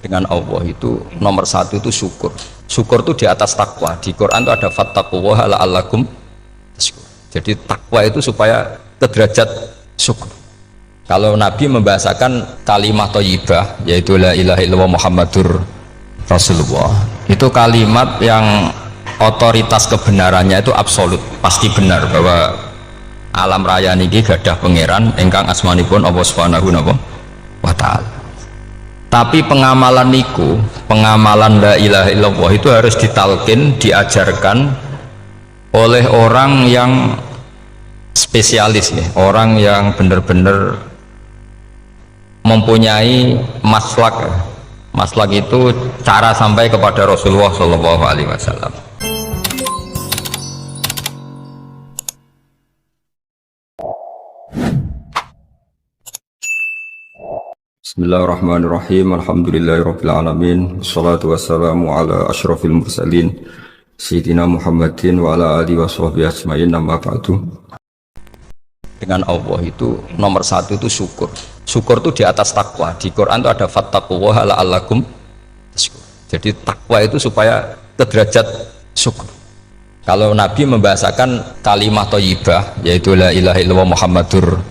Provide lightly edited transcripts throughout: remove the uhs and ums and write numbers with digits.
dengan Allah itu nomor satu itu syukur. Syukur itu di atas takwa. Di Quran itu ada fattaqullaha la'allakum tashkurun. Jadi takwa itu supaya ke derajat syukur. Kalau Nabi membahasakan kalimat thayyibah yaitu la ilaha illallah Muhammadur Rasulullah, itu kalimat yang otoritas kebenarannya itu absolut, pasti benar bahwa alam raya niki gadah pangeran ingkang asmanipun Allah Subhanahu wa ta'ala. Tapi pengamalan niku, pengamalan la ilaha illallah itu harus ditalkin, diajarkan oleh orang yang spesialis nih, orang yang benar-benar mempunyai maslak. Maslak itu cara sampai kepada Rasulullah Shallallahu Alaihi Wasallam. Bismillahirrahmanirrahim. Alhamdulillahirabbil alamin. Wassalatu wassalamu ala asyrafil mursalin sayyidina Muhammadin wa ala alihi washabbihi ajmain. Amma ba'du. Dengan Allah itu nomor satu itu syukur. Syukur itu di atas takwa. Di Quran itu ada fattaqullaha la'allakum tashkurun. Jadi takwa itu supaya ke derajat syukur. Kalau Nabi membahasakan kalimat thayyibah yaitu la ilaha illallah Muhammadur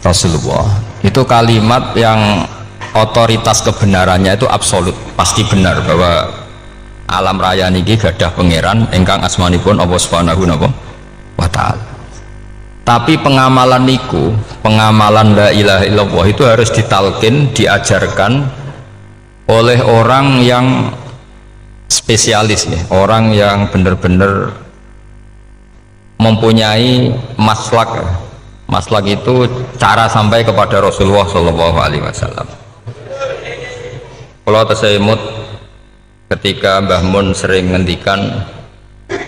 Rasulullah, itu kalimat yang otoritas kebenarannya itu absolut, pasti benar bahwa alam raya niki gadah pangeran ingkang asmanipun Allah Subhanahu wa ta'ala. Tapi pengamalan niku, pengamalan la ilaha illallah itu harus ditalkin, diajarkan oleh orang yang spesialis nih, orang yang benar-benar mempunyai maslak. Maslak itu cara sampai kepada Rasulullah Shallallahu Alaihi Wasallam. Kalau tersemut ketika Mbah Mun sering ngendikan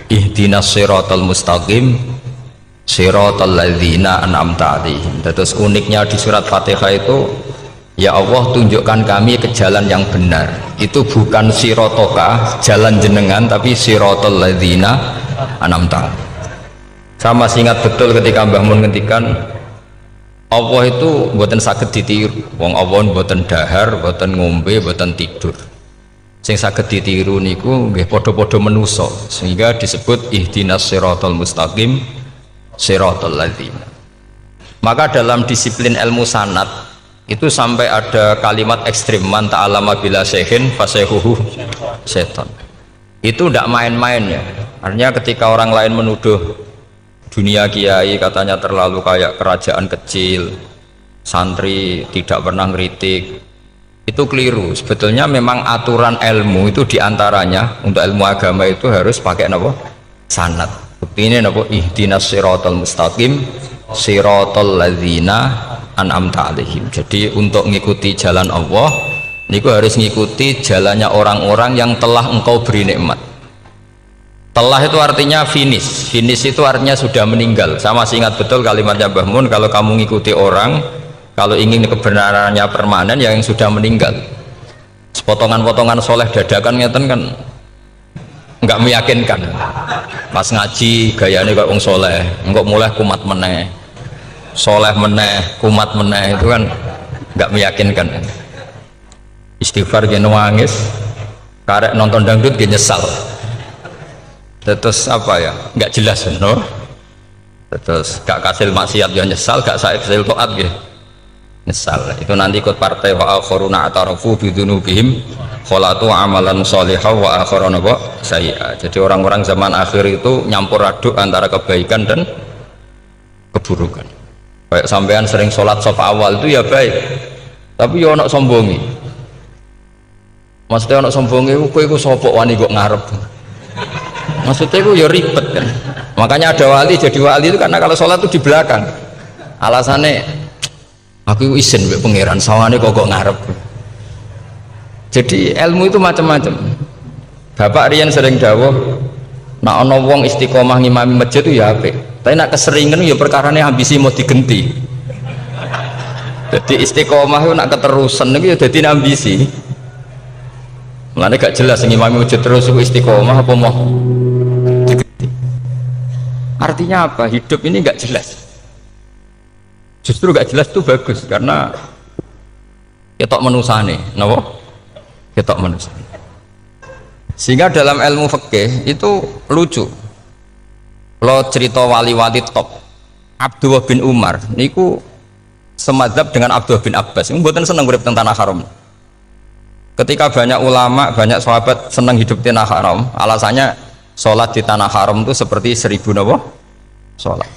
ihdinas siratal mustaqim siratal ladzina an'amta 'alaihim. Terus uniknya di surat Fatihah itu, ya Allah tunjukkan kami ke jalan yang benar. Itu bukan sirotoka jalan jenengan, tapi siratal ladzina an'amta 'alaihim. Saya masih ingat betul ketika Mbah Mun ngendikan Allah itu mboten saged ditiru. Wong Allah mboten dahar, mboten ngombe, mboten tidur. Sing saged ditiru niku nggih padha-padha manusa, sehingga disebut ihdinas siratal mustaqim siratal ladzina. Maka dalam disiplin ilmu sanad itu sampai ada kalimat ekstrim, man ta'allama bila syekhin fasehuhu seton. Itu tidak main-main ya. Artinya ketika orang lain menuduh dunia kiai katanya terlalu kayak kerajaan kecil, santri tidak pernah ngeritik, itu keliru. Sebetulnya memang aturan ilmu itu diantaranya untuk ilmu agama itu harus pakai apa? Sanad. Bukti ini apa? Ihdinas siratal mustaqim siratal ladzina an'amta 'alaihim. Jadi untuk mengikuti jalan Allah niku harus mengikuti jalannya orang-orang yang telah engkau beri nikmat. Telah itu artinya finish. Finish itu artinya sudah meninggal. Saya masih ingat betul kalimatnya Mbah Mun, kalau kamu mengikuti orang, kalau ingin kebenarannya permanen, yang sudah meninggal. Potongan-potongan soleh dadakan ngeten kan nggak meyakinkan. Pas ngaji gayanya kayak wong soleh, enggak mulai kumat meneh, soleh meneh, kumat meneh, itu kan nggak meyakinkan. Istighfar gini nangis, karek nonton dangdut gini nyesal. Terus apa ya, nggak jelas no? Terus gak kasil maksiat ya nyesal, gak kasil toat gitu nyesal. Itu nanti ikut partai wa akharuna atarafu bidunubihim kholatu amalan sholihah wa akharuna sayyi'ah. Jadi orang-orang zaman akhir itu nyampur aduk antara kebaikan dan keburukan. Kayak sampean sering sholat saf awal itu ya baik, tapi ya ono sombongi. Maksudnya ono sombongi kowe iku sapa wani kok ngarep. Maksudnya itu ya ribet kan. Makanya ada wali jadi wali itu karena kalau sholat itu di belakang. Alasannya aku izin mbek pangeran sawane kok ngarep. Jadi ilmu itu macam-macam. Bapak Rian sering dawuh, nak ana wong istiqomah ngimami masjid itu ya apik. Tapi nak keseringan ya perkarane ambisi mau digenti. Jadi istiqomah itu nak keterusan itu ya dadi ambisi. Mulane gak jelas ngimami masjid terus itu istiqomah apa mau. Artinya apa? Hidup ini nggak jelas. Justru nggak jelas itu bagus karena ketok menusane, napa? ketok manusia. Sehingga dalam ilmu fikih itu lucu. Lo cerita wali-wali top Abdullah bin Umar niku semadzhab dengan Abdullah bin Abbas. Mboten seneng urip teng tanah haram. Ketika banyak ulama, banyak sahabat seneng hidup di tanah haram, alasannya sholat di tanah haram itu seperti 1000 napa? Sholat.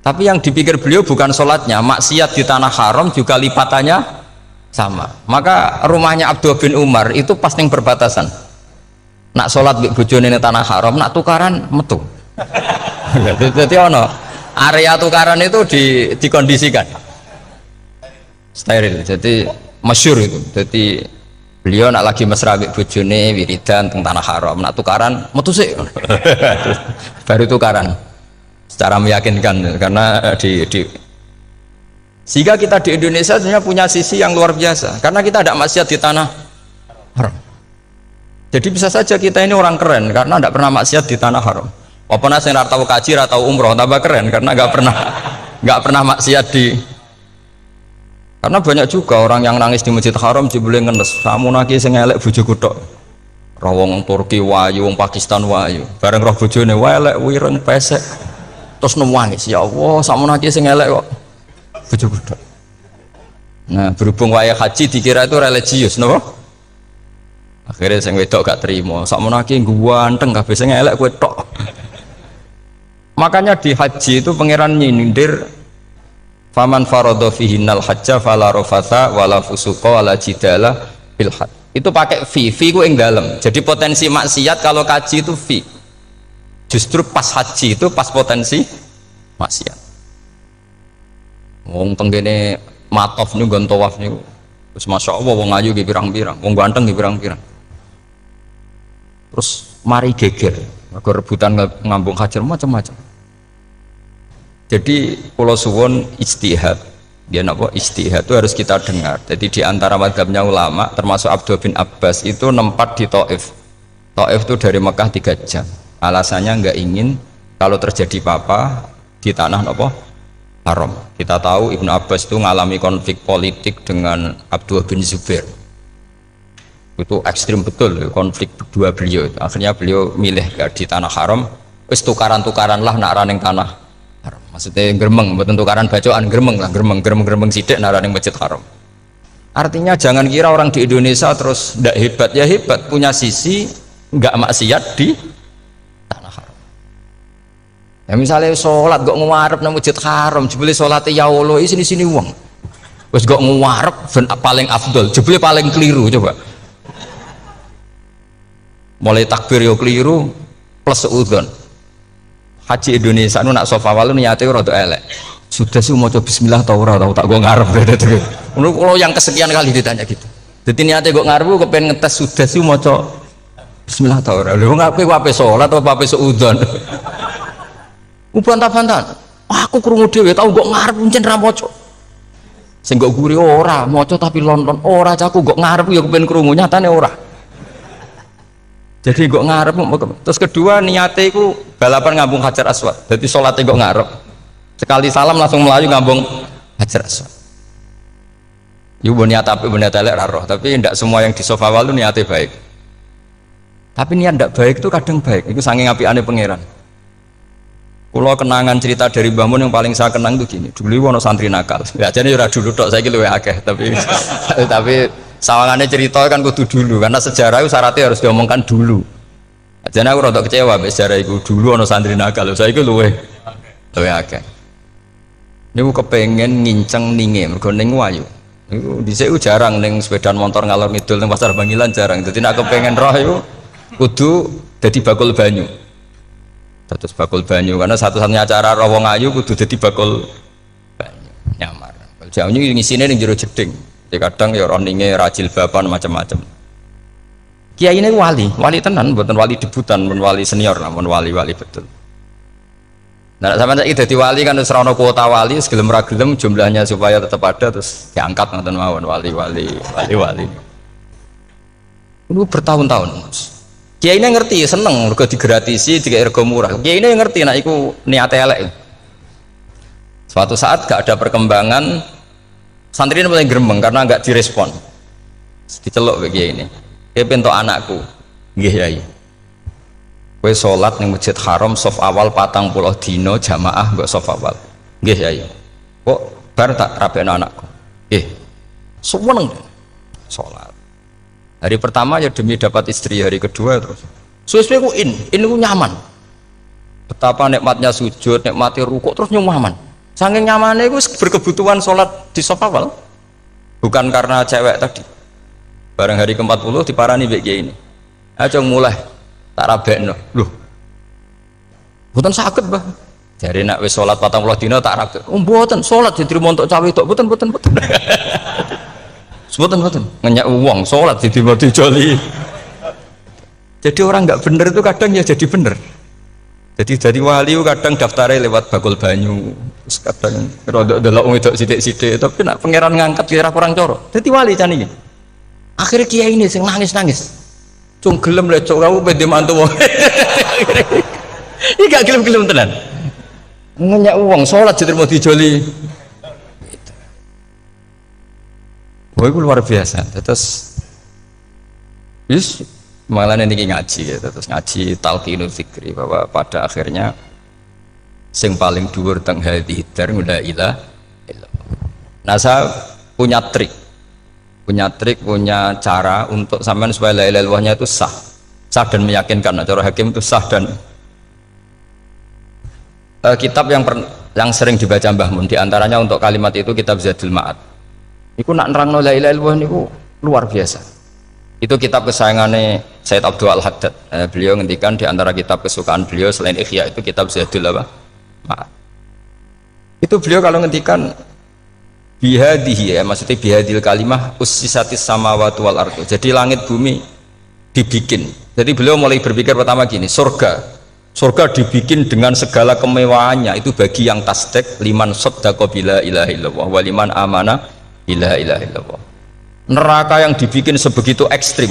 Tapi yang dipikir beliau bukan sholatnya, maksiat di tanah haram juga lipatannya sama. Maka rumahnya Abdullah bin Umar itu pas yang berbatasan. Nak sholat di bojone ning tanah haram, nak tukaran metu. Jadi ono area tukaran itu dikondisikan steril. Jadi masyhur itu. Jadi beliau nak lagi mesra di bojone wiridan teng tanah haram, nak tukaran metu sik. Baru tukaran. Secara meyakinkan karena sehingga kita di Indonesia sebenarnya punya sisi yang luar biasa karena kita ada maksiat di tanah haram. Jadi bisa saja kita ini orang keren karena tidak pernah maksiat di tanah haram. Walaupun saya nggak tahu kaji atau umroh tambah keren karena nggak pernah maksiat di. Karena banyak juga orang yang nangis di masjid haram jebule ngenes. Kamu naki sing elek bojoku tok. Rawong Turki wayu, wong Pakistan wayu. Bareng roh bojone elek wireng pesek. Terus nangis, ya Allah, sakmu naki sing elek kok bojoku tok. Nah, berhubung wayah haji dikira itu religius, napa? Akhirnya sing wedok gak terima, sakmono iki ganteng kabeh sing elek kowe tok. Makanya di haji itu pangeran nyindir faman faradha fihinnal hajja fala rafatha wala fusuqa wala jidala fil hajj. Itu pakai fi ku ing dalem. Jadi potensi maksiat kalau kaji itu fi. Justru pas haji itu pas potensi maksiat. Wong tenggene matof niku nggon tawaf niku. Wis masyaallah wong ayu ki pirang-pirang, wong ganteng ki pirang-pirang. Terus mari geger, mergo rebutan ngambung hajar macam-macam. Jadi pulau suwon istihad, dia napa istihad itu harus kita dengar. Jadi di antara mazhabnya ulama, termasuk Abdullah bin Abbas itu nempat di Taif. Taif itu dari Mekah 3 jam. Alasannya nggak ingin kalau terjadi apa-apa di tanah napa haram. Kita tahu Ibnu Abbas itu mengalami konflik politik dengan Abdullah bin Zubair. Itu ekstrim betul konflik berdua beliau. Akhirnya beliau milih di tanah haram. Wis tukaran-tukaran lah nak raning tanah haram. Maksudnya gremeng, mboten tukaran bacaan gremeng lah, gremeng sithik nak raning masjid haram. Artinya jangan kira orang di Indonesia terus ndak hebat, ya hebat, punya sisi nggak maksiat di tanah haram. Ya misalnya sholat kok ngarep nang masjid haram, jebule salate ya Allah sini wong. Wis kok ngarep paling afdol, jebule paling keliru coba. Mulai takbir yo keliru plus seudon. Haji Indonesia nu nak sofa walu niate rada elek. Sudah sih mau coba bismillah tau ora tau tak gua ngarep gitu. Menurut kalau yang kesekian kali ditanya gitu. Jadi niate gua ngarep kepengen ngetes sudah sih mau coba bismillah tau ora. Lha ngapain gua ape salat atau ape seudon. Bantah-bantahan. Aku krungu dhewe tau gua ngarep pancen ra maca. Sing gak guri ora maca tapi lonton ora caku gak ngarep ya kepengen krungu nyatane ora. Jadi gak ngarep. Terus kedua niate iku balapan ngambung Hajar Aswad. Jadi sholatnya gak ngarep. Sekali salam langsung melayu ngambung Hajar Aswad. Iku niat apik niat elek ra roh, tapi tidak semua yang di sofa walu niate baik. Tapi niat tidak baik itu kadang baik. Itu saking apiane pangeran. Kalau kenangan cerita dari Mbah Mun yang paling saya kenang itu gini. Dulu ono santri nakal. Ya jadi ora dulu tok saiki luwih akeh, tapi sawangannya cerita kan kudu dulu karena sejarah itu syaratnya harus diomongkan dulu. Jadi aku rada kecewa sejarah itu dulu ono santri nakal. Saiki luwih akeh. Niku kepengen nginceng ninge mergo ning wayu. Niku dhisik jarang ning sepeda motor ngalor ngidul ning pasar Bangilan jarang. Dadi nek kepengen roh iku kudu dadi bakul banyu. Terus bakul banyu karena satu-satunya cara roh wong ayu kudu dadi bakul banyu nyamar. Jauhnya ngisine ning jero jeding. Ya kadang ya roninge rajil bapan macam-macam. Kiai ini wali tenan, bukan wali debutan, bukan wali senior, namun wali betul. Nah, sampai saiki dadi wali kan wis ora ono kuota wali, segelem ra gelem jumlahnya supaya tetap ada terus diangkat ngoten mawon wali. Itu bertahun-tahun. Kiai ini ngerti, seneng mergo digratisi, dikai rego murah. Kiai ini ngerti nek iku niate elek. Suatu saat gak ada perkembangan, santri ini mulai gremeng karena nggak direspon, diceluk bagi ini. pentok anakku. Nggih Yai. Kowe salat ning Masjid Haram saf awal 40 dina jamaah mbok saf awal. Nggih Yai. Kok bar tak rabekno anakku. Nggih. Seneng salat. Hari pertama ya demi dapat istri, hari kedua terus. Suwe-suwe ku ku nyaman. Betapa nikmatnya sujud, nikmati rukuk terus nyaman. Saking nyamannya itu berkebutuhan sholat di saf awal. Bukan karena cewek tadi. Bareng hari ke-40 diparani mbek kiai ini. Aja mulai tak rabekno. Loh. Mboten saged, Mbah. Jare nek wis salat 40 dina tak rabek. Oh, mboten salat diterima untuk cawe tok. Mboten. Mboten. Ngenyak uang salat diterima dijoli. Jadi orang nggak bener itu kadang ya jadi bener. Jadi wali kadang daftarnya lewat bakul banyu, terus kadang rodok delok wedok sithik-sithik, tapi nak pangeran ngangkat kira kurang coro. Jadi wali can iki. Akhirnya kiai ini sing nangis. Cung gelem lecok kamu pede mantu wong. Iki gak gelem-gelem tenan. Ngenyak uang salat diterima dijoli. Wah, itu luar biasa. Terus malah ini ngaji ya, terus ngaji talqinul fikri bahwa pada akhirnya sing paling dhuwur teng hadhihi dar la ilaha illallah. Nah, saya punya cara untuk sampean supaya la ilaha illallahnya itu sah dan meyakinkan. Nah, cara hakim itu sah dan kitab yang sering dibaca Mbah Mun diantaranya untuk kalimat itu kitab Zadul Ma'ad. Iku nak nerangno la ilaha illallah niku luar biasa. Itu kitab kesayangannya Sayyid Abdul Al-Haddad. Beliau ngendikan di antara kitab kesukaan beliau selain Ihya itu kitab Zadul Ma'ad. Itu beliau kalau ngendikan bihadihi ya, maksudnya bihadil kalimah ussisatis samawati wal ardu. Jadi langit bumi dibikin. Jadi beliau mulai berpikir pertama gini, surga dibikin dengan segala kemewahannya itu bagi yang tasdek liman saddaqa bila ilaha illallah wa liman amana bila ilaha illallah. Neraka yang dibikin sebegitu ekstrim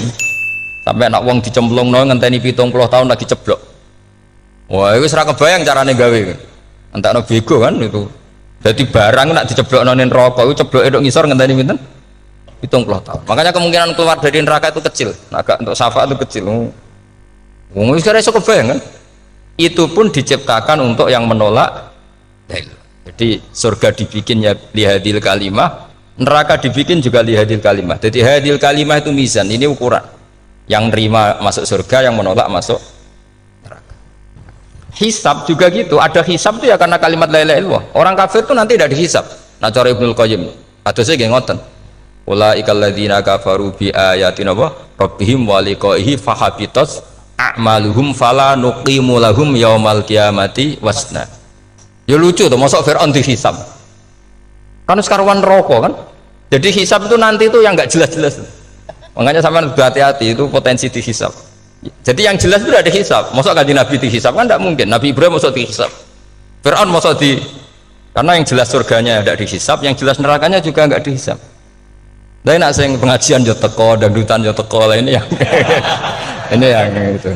sampai anak wong dicemplung ngenteni 70 tahun lagi ceblok. Wah, itu serah kebayang carane gawe. Entakno bego kan itu. Jadi barang nak diceblok nang neraka itu ceblok edok ngisor ngenteni pinten? 70 tahun. Makanya kemungkinan keluar dari neraka itu kecil. Agak untuk syafaat itu kecil. Wong wis kira iso kebayang kan? Itu pun diciptakan untuk yang menolak dalil. Jadi surga dibikinnya lihadil kalimah, neraka dibikin juga lihadil kalimah. Jadi hadil kalimah itu mizan, ini ukuran. Yang nerima masuk surga, yang menolak masuk neraka. Hisab juga gitu, ada hisab itu ya karena kalimat la ilaha illallah. Orang kafir itu nanti tidak dihisab. Nah cara Ibnul Qayyim, atau saya nggih ngoten. Ulaikal ladzina kafaru bi ayatina rabbihim wa liqaihi fahabitat a'maluhum fala nuqimu lahum yaumal qiyamati wasna. Ya lucu tuh, masuk Fir'aun dihisab. Kan sekarang rokok kan. Jadi hisab itu nanti itu yang nggak jelas-jelas. Makanya sama hati-hati itu potensi dihisab. Jadi yang jelas itu ada hisab. Masuk kanjeng Nabi dihisab kan tidak mungkin. Nabi Ibrahim masuk dihisab. Fir'aun masuk di, karena yang jelas surganya tidak dihisab, yang jelas nerakanya juga nggak dihisab. Tapi nak sing pengajian yo teko, dangdutan yo teko lah ini yang ini yang itu.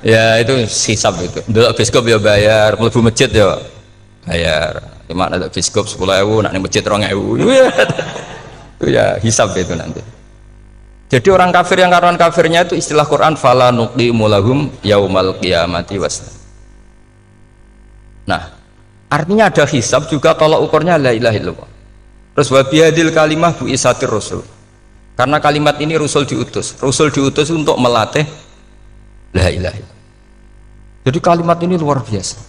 Ya itu hisab itu. Dulu biskop ya bayar, mlebu masjid ya bayar. Cuma ada biskop 10.000, nak ning masjid 2.000. Itu ya hisab itu nanti. Jadi orang kafir yang karuan kafirnya itu istilah Quran fala nuqimu lahum yaumal qiyamati wasna. Nah, artinya ada hisab juga tolak ukurnya la ilaha illallah. Terus wa bihadil kalimah bu isatir rasul. Karena kalimat ini rasul diutus untuk melatih la ilaha illallah. Jadi kalimat ini luar biasa.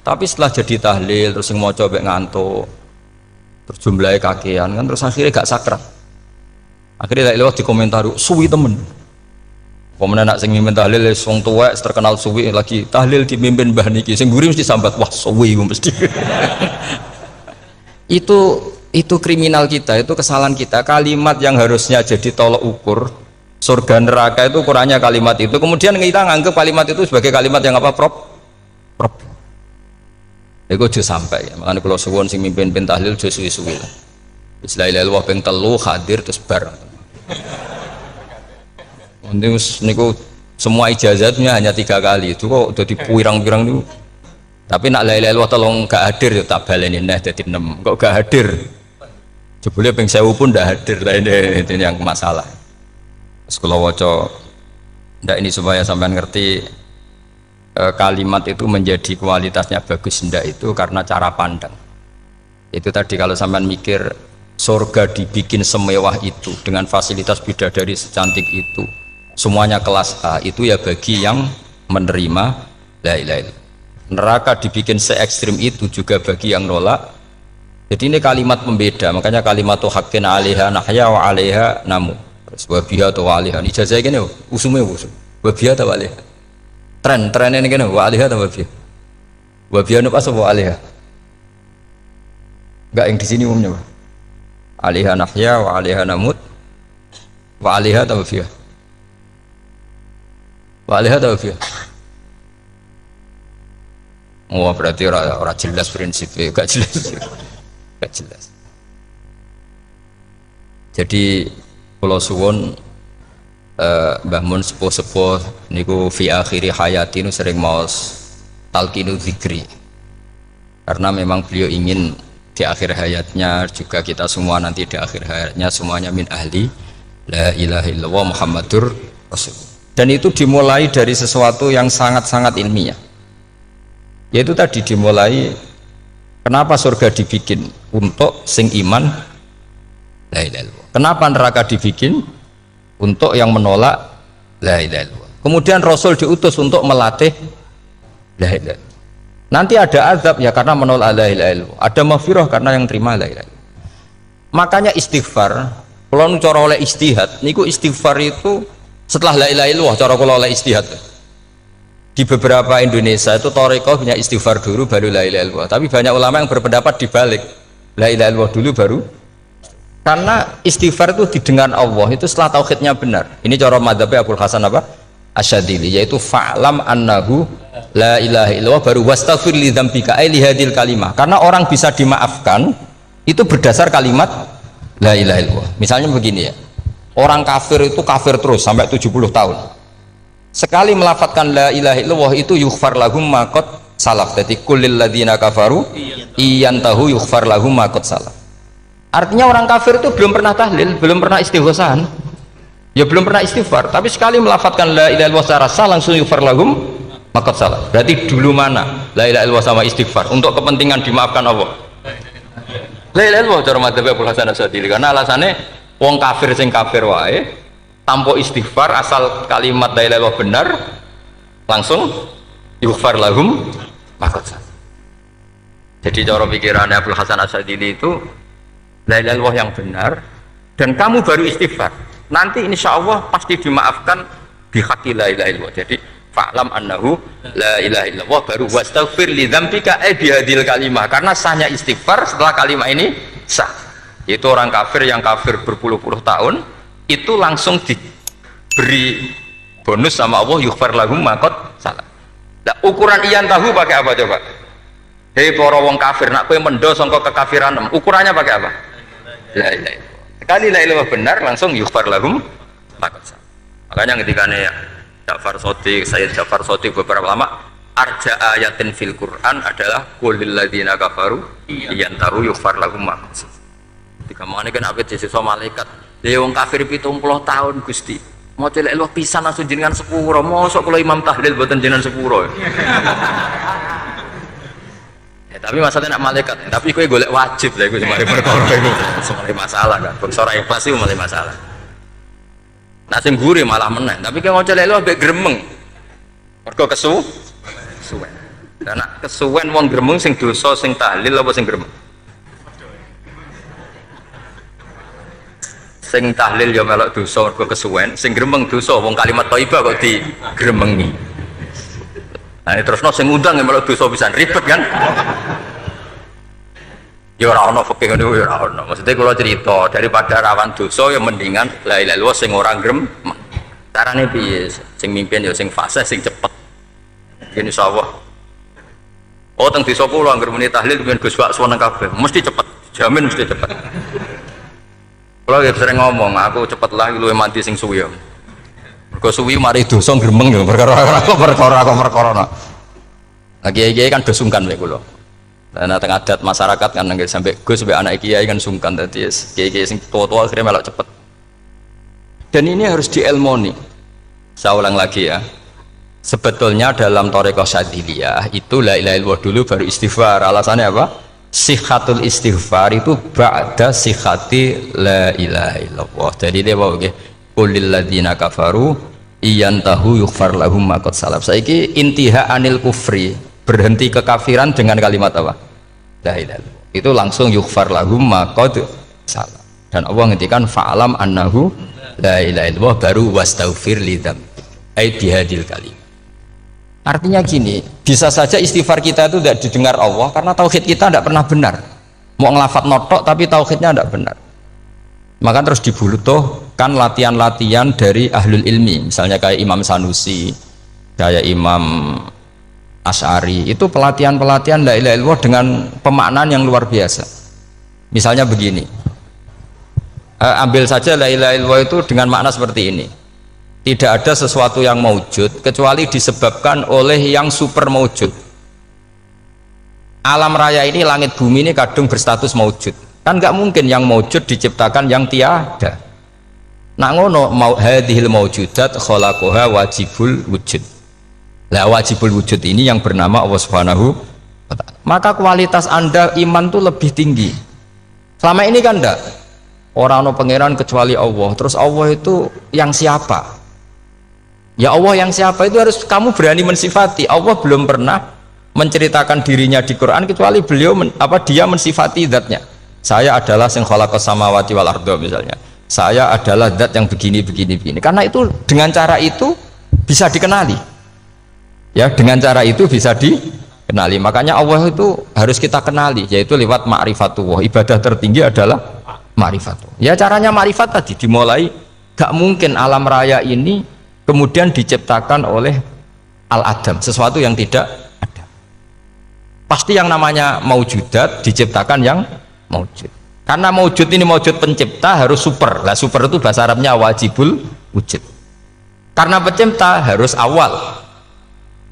Tapi setelah jadi tahlil terus yang mau coba ngantuk terus jumlahnya kakean kan terus akhirnya gak sakral. Akhirnya lewat di komentar suwi temen. Pemenang nak sing mimpin tahlil wong tuwek terkenal suwi lagi tahlil dipimpin Mbah niki sing mburi mesti sambat wah suwi mesti. itu kriminal kita, itu kesalahan kita. Kalimat yang harusnya jadi tolok ukur surga neraka itu ukurannya kalimat itu, kemudian kita nganggap kalimat itu sebagai kalimat yang apa problem. Itu aja sampai ya. Makanya kalau suwun sing mimpin tahlil aja suwi-suwi lah. La ilaha illallah ping 3 hadir terus bar. Niku semua ijazatnya hanya 3 kali. Itu kok udah dipirang-pirang niku. Tapi nak la ilaha illallah tolong gak hadir ya tak baleni neh dadi 6. Kok gak hadir? Jebule ping 1000 pun ndak hadir. Ini yang masalah. Terus kula waca ndak ini supaya sampean ngerti kalimat itu menjadi kualitasnya bagus ndak itu karena cara pandang. Itu tadi kalau sampean mikir surga dibikin semewah itu dengan fasilitas bidadari secantik itu, semuanya kelas A, itu ya bagi yang menerima la ilaha illallah. Neraka dibikin se ekstrim itu juga bagi yang nolak. Jadi ini kalimat pembeda, makanya kalimat tuh hakin alaiha nahya wa alaiha namu. Terus wabiha atau alaiha ijazah gini usumnya usum wabiha atau alaiha tren ini gini wa alaiha atau wabiha nu pas wa alaiha enggak yang di sini umumnya alaiha nahya wa alaiha namut wa alaiha atau wabiha wa alaiha atau wabiha. Oh berarti orang jelas prinsipnya, gak jelas. Jadi kula suwun Mbah Mun sepuh-sepuh niku fi akhiri hayati nu sering maos talqinu zikri. Karena memang beliau ingin di akhir hayatnya juga kita semua nanti di akhir hayatnya semuanya min ahli la ilaha illallah Muhammadur Rasul. Dan itu dimulai dari sesuatu yang sangat-sangat ilmiah. Yaitu tadi dimulai kenapa surga dibikin untuk sing iman la ilaha illallah. Kenapa neraka dibikin untuk yang menolak la ilaha illallah. Kemudian Rasul diutus untuk melatih la ilaha illallah. Nanti ada azab ya karena menolak la ilaha illallah. Ada maghfirah karena yang terima la ilaha illallah. Makanya istighfar, kalau cara oleh istihad, niku istighfar itu setelah la ilaha illallah cara kalau oleh istihad. Di beberapa Indonesia itu thariqah punya istighfar dulu baru la ilaha illallah. Tapi banyak ulama yang berpendapat dibalik. La ilaha illallah dulu baru. Karena istighfar itu didengar Allah itu setelah tauhidnya benar. Ini cara madzhabnya Abul Hasan apa? Asyadili, yaitu fa'lam annahu la ilaha illallah baru wastaghfir li dzambika ai li hadil kalimah. Karena orang bisa dimaafkan itu berdasar kalimat la ilaha illallah. Misalnya begini ya. Orang kafir itu kafir terus sampai 70 tahun. Sekali melafatkan la ilaha illallah itu yughfar lahum ma qad salaf. Jadi kullil ladzina kafaru iyantahu yughfar lahum ma qad salaf. Artinya orang kafir itu belum pernah tahlil, belum pernah istighosah, ya belum pernah istighfar, tapi sekali melafatkan la ilaha illallah secara sah langsung yughfar lahum ma qad salaf. Berarti dulu mana la ilaha illallah sama istighfar untuk kepentingan dimaafkan Allah? La ilaha illallah cara madzhab Abul Hasan Asyadili, karena alasannya wong kafir sing kafir wae tanpa istighfar asal kalimat la ilaha illallah benar langsung yughfar lahum maqad. Jadi cara pikirannya Abdul Hasan Asyadili itu la ilaha illallah yang benar dan kamu baru istighfar nanti insya Allah pasti dimaafkan bihaqi la ilaha illallah. Jadi fa'lam annahu la ilaha illallah baru wastaghfir li dzambika bihadil kalimah, karena sahnya istighfar setelah kalimat ini sah. Itu orang kafir yang kafir berpuluh-puluh tahun itu langsung diberi bonus sama Allah yughfar lahum ma qad salaf. Nah, ukuran iyan tahu pakai apa coba? Hei para wong kafir nak kowe mendo sangka kekafiran, ukurannya pakai apa? La ilaha illallah. Sekali la ilaha benar langsung yughfar lahum ma qad salaf. Makanya ketika ya Ja'far Shadiq, Sayyid Ja'far Shadiq beberapa lama arja ayatin fil Quran adalah qulil ladzina kafaru iyan tahu yughfar lahum ma qad salaf. Ketika mangane kan apik sesuk malaikat ya wong kafir 70 tahun Gusti mau celek lu pisan langsung jenengan sepuro mosok kula imam tahlil boten jenengan sepuro ya tapi masalahnya nak malaikat tapi kowe golek wajib lah iku semari perkara iku semari masalah kan bangsa ora ikhlas iku malah masalah nak sing guri malah meneh tapi kowe mau celek lu ambek gremeng mergo kesuwen dan nak kesuwen wong gremeng sing dosa sing tahlil apa sing gremeng? Sing tahlil ya melok dosa mergo kesuwen, sing gremeng dosa wong kalimat thayyibah kok digremengi. Nah terusno sing ngundang ya melok dosa pisan ribet kan. Ya ora ono fikih ngono ya ora ono. Maksudnya kalau cerita daripada rawan dosa ya mendingan la ilaha illallah sing ora gremeng. Carane piye? Sing mimpin ya sing fasih sing cepet. Yen insyaallah. Oh teng desa kula anggere muni tahlil ben Gus bakso nang kabeh, mesti cepet. Jamin mesti cepet. Kalau ya sering ngomong, aku cepet lah lu mati sing suwi. Mergo suwi mari dosa gremeng ya perkara nak. Lagi kan do sungkan mek kula. Nah teng adat masyarakat kan nggih sampai Gus sampai anak kiai kan sungkan dadi kiai-kiai sing tua-tua akhirnya melok cepet. Dan ini harus diilmoni. Saya ulang lagi ya. Sebetulnya dalam Thariqah Syadziliyah itu la ilaha illallah dulu baru istighfar. Alasannya apa? Sihhatul istighfar itu ba'da sihhati la ilaha illallah. Jadi dia bawa nggih qulil ladzina kafaru iyantahu yughfar lahum ma qad salaf. Saiki intiha anil kufri, berhenti kekafiran dengan kalimat apa? La ilaha illallah. Itu langsung yughfar lahum ma qad salaf. Dan Allah ngendikan fa'alam annahu la ilaha illallah baru wastaghfir lidzam. Ai bihadil kalim. Artinya gini, bisa saja istighfar kita itu tidak didengar Allah karena tauhid kita tidak pernah benar. Mau ngelafat notok tapi tauhidnya tidak benar. Maka terus dibutuhkan latihan-latihan dari ahlul ilmi, misalnya kayak Imam Sanusi, kayak Imam Asy'ari, itu pelatihan-pelatihan la ilaha illallah dengan pemaknaan yang luar biasa. Misalnya begini, ambil saja la ilaha illallah itu dengan makna seperti ini. Tidak ada sesuatu yang maujud kecuali disebabkan oleh yang super maujud. Alam raya ini, langit bumi ini kadung berstatus maujud. Kan nggak mungkin yang maujud diciptakan yang tiada. Nak ngono mau hadhil maujudat khalaqaha wajibul wujud. Lah wajibul wujud ini yang bernama Allah Subhanahu wa ta'ala. Maka kualitas Anda iman tuh lebih tinggi. Selama ini kan enggak. Orang no pangeran kecuali Allah. Terus Allah itu yang siapa? Ya Allah yang siapa itu harus kamu berani mensifati. Allah belum pernah menceritakan dirinya di Quran kecuali beliau dia mensifati zatnya. Saya adalah sing khalaqas samawati wal arda misalnya. Saya adalah zat yang begini. Karena itu dengan cara itu bisa dikenali. Ya, dengan cara itu bisa dikenali. Makanya Allah itu harus kita kenali, yaitu lewat ma'rifatullah. Ibadah tertinggi adalah ma'rifatullah. Ya caranya ma'rifat tadi dimulai. Gak mungkin alam raya ini kemudian diciptakan oleh al-adam, sesuatu yang tidak ada. Pasti yang namanya maujudat diciptakan yang maujud. Karena maujud ini maujud pencipta harus super. Lah super itu bahasa Arabnya wajibul wujud. Karena pencipta harus awal.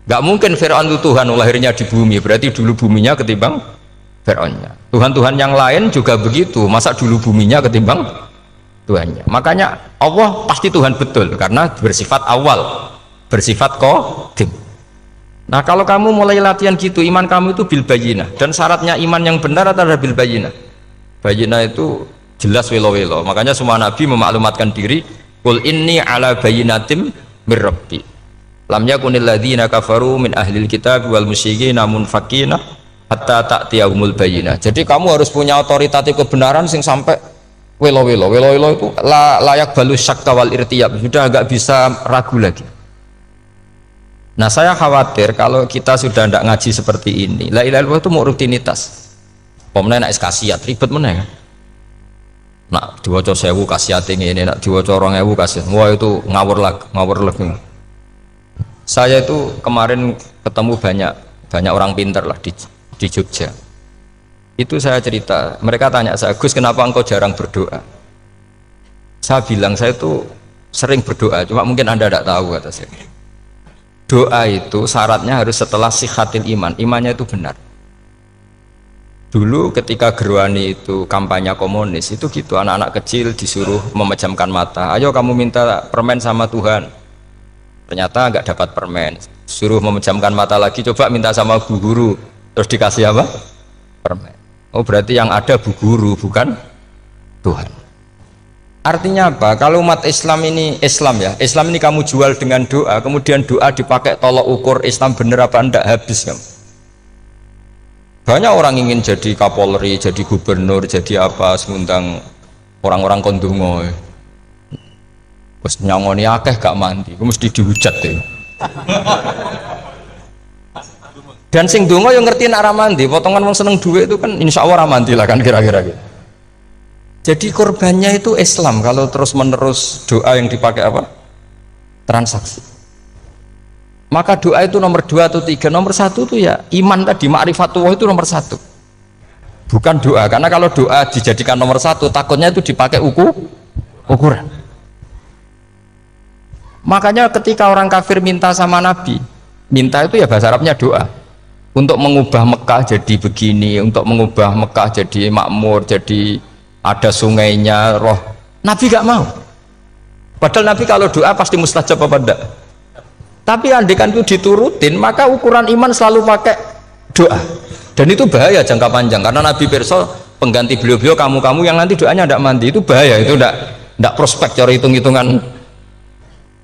Gak mungkin Fir'aun itu Tuhan lahirnya di bumi, berarti dulu buminya ketimbang Fir'aunnya. Tuhan-Tuhan yang lain juga begitu, masa dulu buminya ketimbang Tuhannya. Makanya Allah pasti Tuhan betul karena bersifat awal, bersifat qadim. Nah kalau kamu mulai latihan gitu, iman kamu itu bil bayyinah. Dan syaratnya iman yang benar adalah bil bayyinah. Bayyinah itu jelas welo-welo. Makanya semua nabi memaklumatkan diri, qul inni ala bayyinatim mir rabbi lam yakunil ladzina kafaru min ahlil kitab wal musyrikin munfakina hatta ta'tiyahumul bayyinah. Jadi kamu harus punya otoritatif kebenaran sing sampai welo-welo itu layak balus syakka wal irtiyab, sudah agak bisa ragu lagi. Nah saya khawatir kalau kita sudah tidak ngaji seperti ini, la ilaha illallah itu mau rutinitas. Pemenang nak kasiat ribet meneh kan. Nak diwaca 1000 kasiat ini, nak diwaca 2000 kasiat. Wah itu ngawur lagi. Saya itu kemarin ketemu banyak orang pintar lah di Jogja. Itu saya cerita, mereka tanya saya, Gus kenapa engkau jarang berdoa? Saya bilang saya itu sering berdoa, cuma mungkin Anda tidak tahu kata saya. Doa itu syaratnya harus setelah sihhatil iman, imannya itu benar. Dulu ketika Gerwani itu kampanye komunis itu gitu, anak-anak kecil disuruh memejamkan mata, ayo kamu minta permen sama Tuhan. Ternyata nggak dapat permen, suruh memejamkan mata lagi, coba minta sama bu guru, terus dikasih apa? Permen. Oh berarti yang ada bu guru bukan Tuhan. Artinya apa? Kalau umat Islam ini Islam ini kamu jual dengan doa, kemudian doa dipakai tolok ukur Islam bener apa enggak, habis kamu. Banyak orang ingin jadi Kapolri, jadi gubernur, jadi apa, ngundang orang-orang kondungo. Terus nyangoni akeh gak mandi, mesti dihujat deh. Dan sing donga yang ngerti nak ramandi, potongan wong seneng duit itu kan insya Allah ramandi lah kan kira-kira gitu. Jadi korbannya itu Islam kalau terus menerus doa yang dipakai apa? Transaksi. Maka doa itu nomor 2 atau 3, nomor 1 itu ya iman tadi, ma'rifatullah itu nomor 1. Bukan doa, karena kalau doa dijadikan nomor 1 takutnya itu dipakai ukuran. Makanya ketika orang kafir minta sama Nabi, minta itu ya bahasa Arabnya doa. Untuk mengubah Mekah jadi begini, untuk mengubah Mekah jadi makmur, jadi ada sungainya, roh. Nabi gak mau. Padahal Nabi kalau doa pasti mustajab apa enggak? Tapi andikan itu diturutin, maka ukuran iman selalu pakai doa. Dan itu bahaya jangka panjang, karena Nabi pirsa pengganti beliau-beliau kamu-kamu yang nanti doanya tidak mandi, itu bahaya, itu tidak prospek cara hitung-hitungan.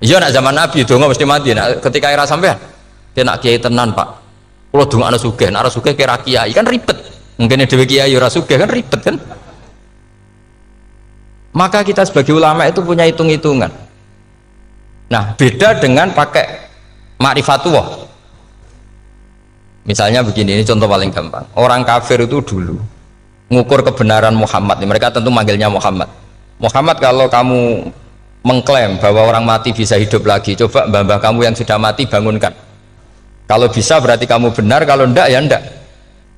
Iya nak zaman Nabi donga mesti mati. Nak ketika era sampean dia nak kiai tenan Pak, kalau donga ana sugih, nak ora sugih kira kiai kan ribet. Mungkin dhewe kiai ora sugih kan ribet kan. Maka kita sebagai ulama itu punya hitung-hitungan. Nah, beda dengan pakai ma'rifatullah. Misalnya begini, ini contoh paling gampang. Orang kafir itu dulu mengukur kebenaran Muhammad, mereka tentu manggilnya Muhammad. Muhammad, kalau kamu mengklaim bahwa orang mati bisa hidup lagi, coba mbah-mbah kamu yang sudah mati bangunkan. Kalau bisa berarti kamu benar, kalau ndak ya ndak.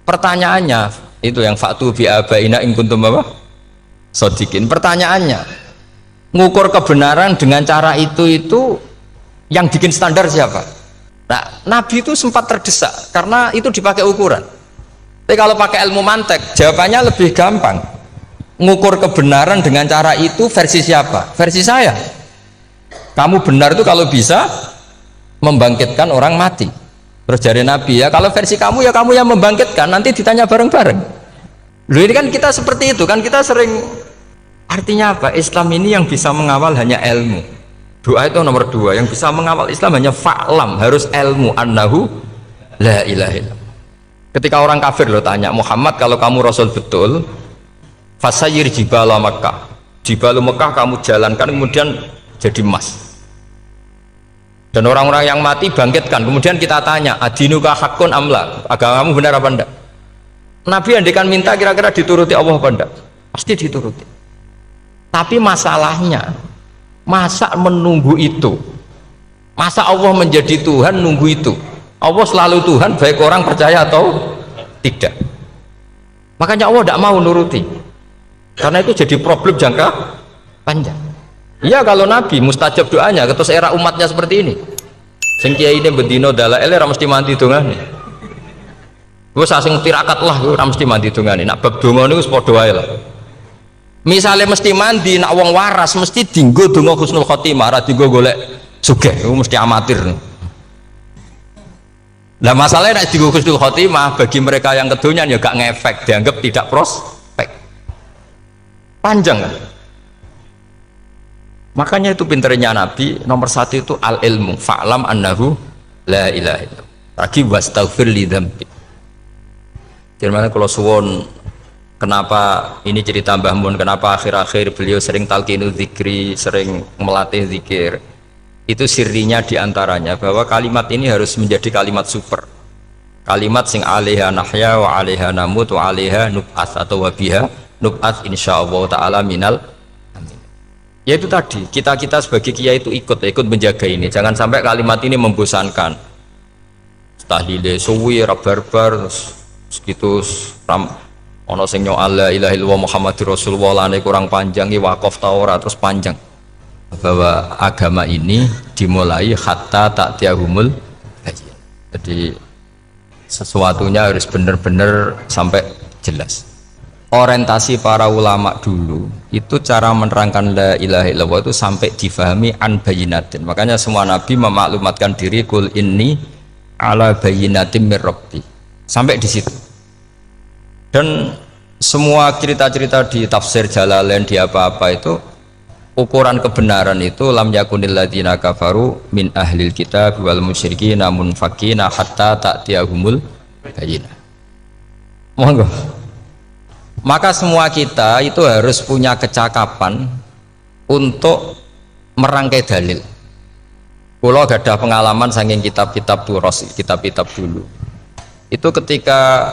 Pertanyaannya itu yang faktu bi abaina in kuntum apa? Sodikin. Pertanyaannya, ngukur kebenaran dengan cara itu yang bikin standar siapa? Nah, Nabi itu sempat terdesak karena itu dipakai ukuran. Tapi kalau pakai ilmu mantek, jawabannya lebih gampang. Ngukur kebenaran dengan cara itu versi siapa? Versi saya. Kamu benar itu kalau bisa membangkitkan orang mati. Terus dari Nabi, ya kalau versi kamu ya kamu yang membangkitkan, nanti ditanya bareng-bareng. Loh, ini kan kita seperti itu kan, kita sering. Artinya apa? Islam ini yang bisa mengawal hanya ilmu. Doa itu nomor 2, yang bisa mengawal Islam hanya fa'lam, harus ilmu annahu la ilaha illallah. Ketika orang kafir lo tanya, Muhammad kalau kamu Rasul betul, fasayir jibala Makkah, jibalu Mekah kamu jalankan kemudian jadi emas. Dan orang-orang yang mati bangkitkan, kemudian kita tanya, adinuka hakun amla, agamamu benar apa enggak? Nabi andikan minta kira-kira dituruti Allah apa enggak? Pasti dituruti. Tapi masalahnya, masa menunggu itu? Masa Allah menjadi Tuhan nunggu itu? Allah selalu Tuhan, baik orang percaya atau tidak. Makanya Allah tidak mau nuruti, karena itu jadi problem jangka panjang. Iya, kalau Nabi mustajab doanya, terus era umatnya seperti ini. Sing kiai ini bedino dalail ora mesti mandi dongane. Wis sing tirakat lah ora mesti mandi dongane. Nak bab donga niku wis padha wae lah. Misalnya mesti mandi, nak wong waras mesti dinggo donga husnul khotimah, ora dinggo golek sugih, itu mesti amatir. Nah masalahnya nak dinggo husnul khotimah bagi mereka yang kedonyan ya gak ngefek, dianggap tidak prospek. Panjang kan? Makanya itu pinternya Nabi, nomor 1 itu al ilmu, fa'lam annahu la ilaha illallah. Lagi wastaghfir li dzambi. Jadi kalau suwon, kenapa ini cerita Mbah Mun, kenapa akhir-akhir beliau sering talqinu zikri, sering melatih zikir, itu sirinya diantaranya bahwa kalimat ini harus menjadi kalimat super, kalimat sing alaiha nahya wa alaiha namut wa alaiha nub'ats, atau wabiha nub'ats insyaallah ta'ala minal amin. Ya itu tadi, kita sebagai kiai itu ikut menjaga ini, jangan sampai kalimat ini membosankan. Tahlile suwi barbar segitu ono sing nyoal la ilaha illallah Muhammadur Rasulullah lane kurang panjang, wakaf ta ora terus panjang. Bahwa agama ini dimulai hatta ta'tiyahumul bayyinah. Jadi sesuatunya harus benar-benar sampai jelas. Orientasi para ulama dulu itu cara menerangkan la ilaha illallah itu sampai difahami an bayyinatin. Makanya semua nabi memaklumatkan diri kul inni ala bayyinatin mir rabbi. Sampai di situ. Dan semua cerita-cerita di tafsir Jalalain di apa-apa itu ukuran kebenaran itu lam yakunil ladzina kafaru min ahlil kitab wal musyrikin namun fakina hatta ta'tiyahumul bayyinah. Monggo. Maka semua kita itu harus punya kecakapan untuk merangkai dalil. Kalau gak ada pengalaman saking kitab-kitab turos, kitab-kitab dulu. Itu ketika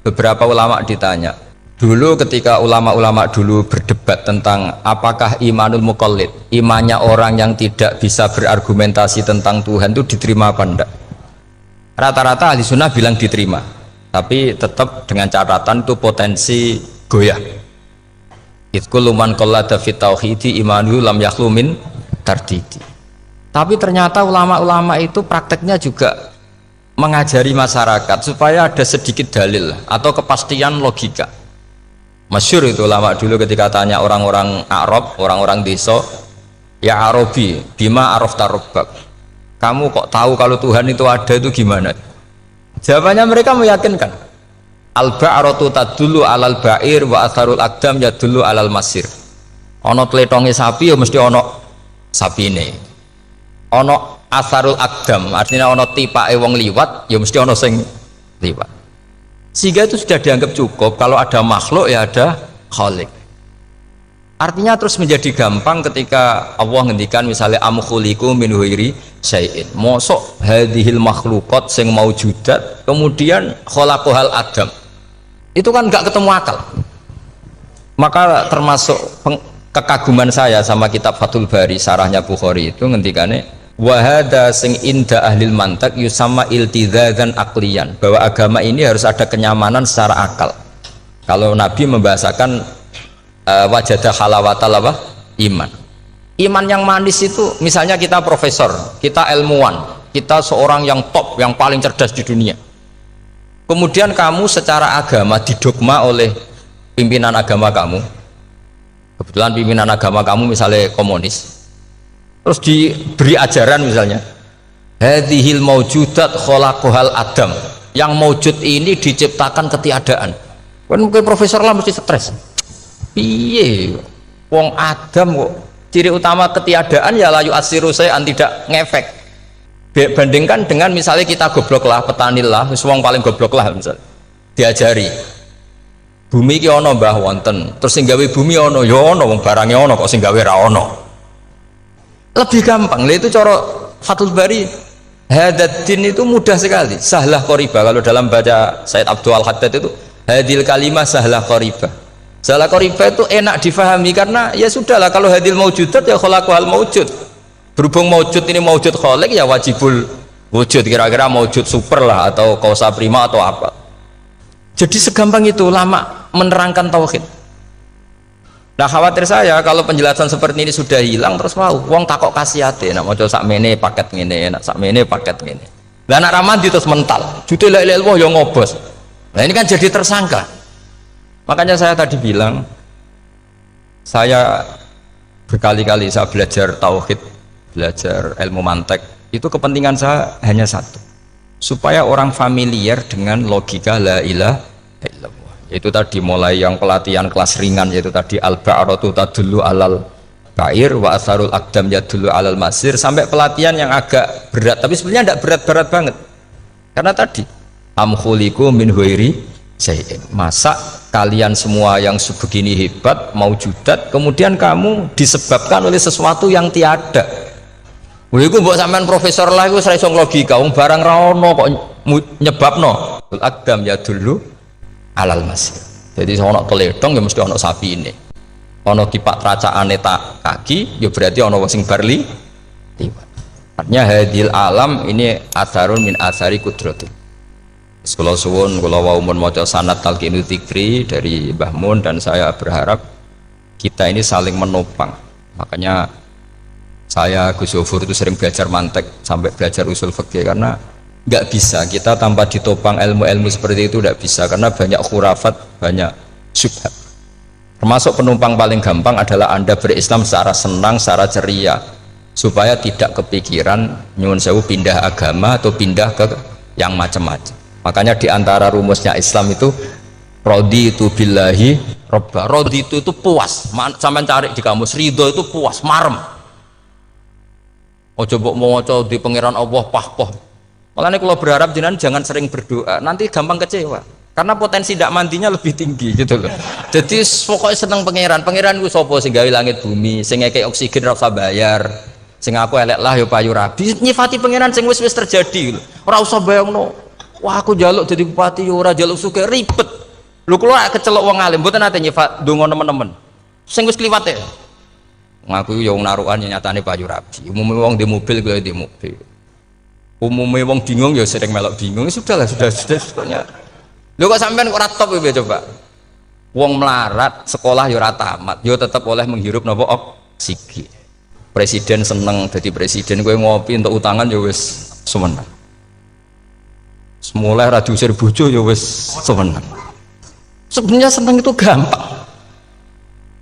beberapa ulama ditanya, dulu ketika ulama-ulama dulu berdebat tentang apakah imanul muqallid, imannya orang yang tidak bisa berargumentasi tentang Tuhan itu diterima apa enggak, rata-rata ahli sunnah bilang diterima, tapi tetap dengan catatan itu potensi goyah. Itkul man qallada fit tauhidi imanu lam yakhlu min tardidi. Tapi ternyata ulama-ulama itu prakteknya juga mengajari masyarakat supaya ada sedikit dalil atau kepastian logika. Masyhur itu ulama dulu ketika tanya orang-orang Arab, orang-orang desa, Ya Arabi, bima arafta rabbak. Kamu kok tahu kalau Tuhan itu ada, itu gimana? Jawabannya mereka meyakinkan. Al-ba'ratu tadullu alal ba'ir wa atharul aqdam yadullu alal masir. Ono tletonge sapi ya mesti ono sapine. Ono atharul aqdam, artinya ono tipake wong liwat ya mesti ono sing liwat. Sehingga itu sudah dianggap cukup kalau ada makhluk ya ada khalik. Artinya terus menjadi gampang ketika Allah ngendikan misalnya am khuliqu min ghairi syai'in. Mosok hadhil makhluqat sing maujudat kemudian khalaqahal adam. Itu kan enggak ketemu akal. Maka termasuk kekaguman saya sama kitab Fathul Bari sarahnya Bukhari itu ngendikane wa hadza sing inda ahlil mantak yusamma iltidzadzan aqliyan, bahwa agama ini harus ada kenyamanan secara akal. Kalau Nabi membahasakan wajadah halawatal apa? Iman yang manis itu misalnya kita profesor, kita ilmuwan, kita seorang yang top, yang paling cerdas di dunia, kemudian kamu secara agama didogma oleh pimpinan agama kamu, kebetulan pimpinan agama kamu misalnya komunis, terus diberi ajaran misalnya hadhil maujudat khalaqahal adam, yang maujud ini diciptakan ketiadaan. Kan mungkin profesor lah mesti stres. Piye wong Adam kok ciri utama ketiadaan ya layu asiru saya tidak ngefek. Bandingkan dengan misalnya kita goblok lah, petani lah, wong paling goblok lah misalnya diajari bumi ki ono mbah wonten, terus sing gawe bumi ono ya ono, wong barange ono kok sing gawe ra ono. Lebih gampang. Lah itu cara Fathul Bari hadaddin itu mudah sekali, sahlah qoriba. Kalau dalam baca Said Abdul Haddad itu hadil kalimah sahlah qoriba. Salah qoriba itu enak difahami karena ya sudahlah, kalau hadil maujudat ya khalaqahal maujud. Berhubung maujud ini maujud khaliq ya wajibul wujud, kira-kira maujud super lah atau kausa prima atau apa. Jadi segampang itu lama menerangkan tauhid. Nah khawatir saya kalau penjelasan seperti ini sudah hilang terus mau wong takok kasihate nak maca sakmene paket ngene, nak sakmene paket ngene. Lah anak ramadi terus mental. Jute la ilaha illallah ya ngobos. Nah ini kan jadi tersangka. Makanya saya tadi bilang, saya berkali-kali saya belajar tauhid, belajar ilmu mantek, itu kepentingan saya hanya satu, supaya orang familiar dengan logika la ilaha illallah. Itu tadi mulai yang pelatihan kelas ringan, yaitu tadi al-ba'ratu tadullu alal ba'ir wa atharul aqdam yadullu alal masir, sampai pelatihan yang agak berat, tapi sebenarnya tidak berat-berat banget. Karena tadi am khuliqu min ghairi syai'in, masa kalian semua yang sebegini hebat maujudat kemudian kamu disebabkan oleh sesuatu yang tiada. Iku mbok sampean profesor lah iku ora iso logika, wong barang ra ono kok nyebabno. Al-aqdam ya dulu alal masir. Jadi ono teledong ya mesti ono sapine. Ono kipak tracaane tak kaki ya berarti ono sing barli liwat. Artinya hadil alam ini atharun min athari qudratil. Sekolah suwun, kalau mau maca sanad talqinu dzikri dari Mbah Mun, dan saya berharap kita ini saling menopang. Makanya saya Gus Yofur itu sering belajar mantek sampai belajar usul fikih, karena nggak bisa kita tanpa ditopang ilmu-ilmu seperti itu, nggak bisa, karena banyak khurafat, banyak syubhat. Termasuk penumpang paling gampang adalah Anda berislam secara senang, secara ceria, supaya tidak kepikiran nyuwun sewu pindah agama atau pindah ke yang macam-macam. Makanya diantara rumusnya Islam itu rodi itu billahi robba. Rodi itu puas. Sampai cari di kamus, ridho itu puas, marem. Ojo mbok maca di pangeran Allah pah-pah. Makanya kalau berharap jenengan jangan sering berdoa, nanti gampang kecewa. Karena potensi tidak mandinya lebih tinggi gitu loh. Jadi pokoknya seneng pangeran. Pangeran ku sapa sing gawe langit bumi, sing ngekek oksigen ora usah bayar. Sing aku elek lah ya payu rabi. Nyifati pangeran sing wis terjadi. Ora usah bayangno. Wah aku jaluk jadi bupati ora jaluk suke ribet. Lu keluar kecelok wong alim mboten nate nyifat donga nemen-nemen. Sing wis kliwat ya. Ngaku yo wong narukan nyatane payu rabi. Umume wong di mobil gue di mobil. Umume wong bingung ya sering melok bingung. Sudahlah sudah. Lho kok sampean kok ora top ya coba. Wong melarat sekolah yo ora tamat, yo tetep oleh menghirup napa oksigen. Presiden seneng dadi presiden, kowe ngopi untuk utangan yo wis semeneng. Semulai ra diusir bojo ya wis seneng. Sebenarnya seneng itu gampang.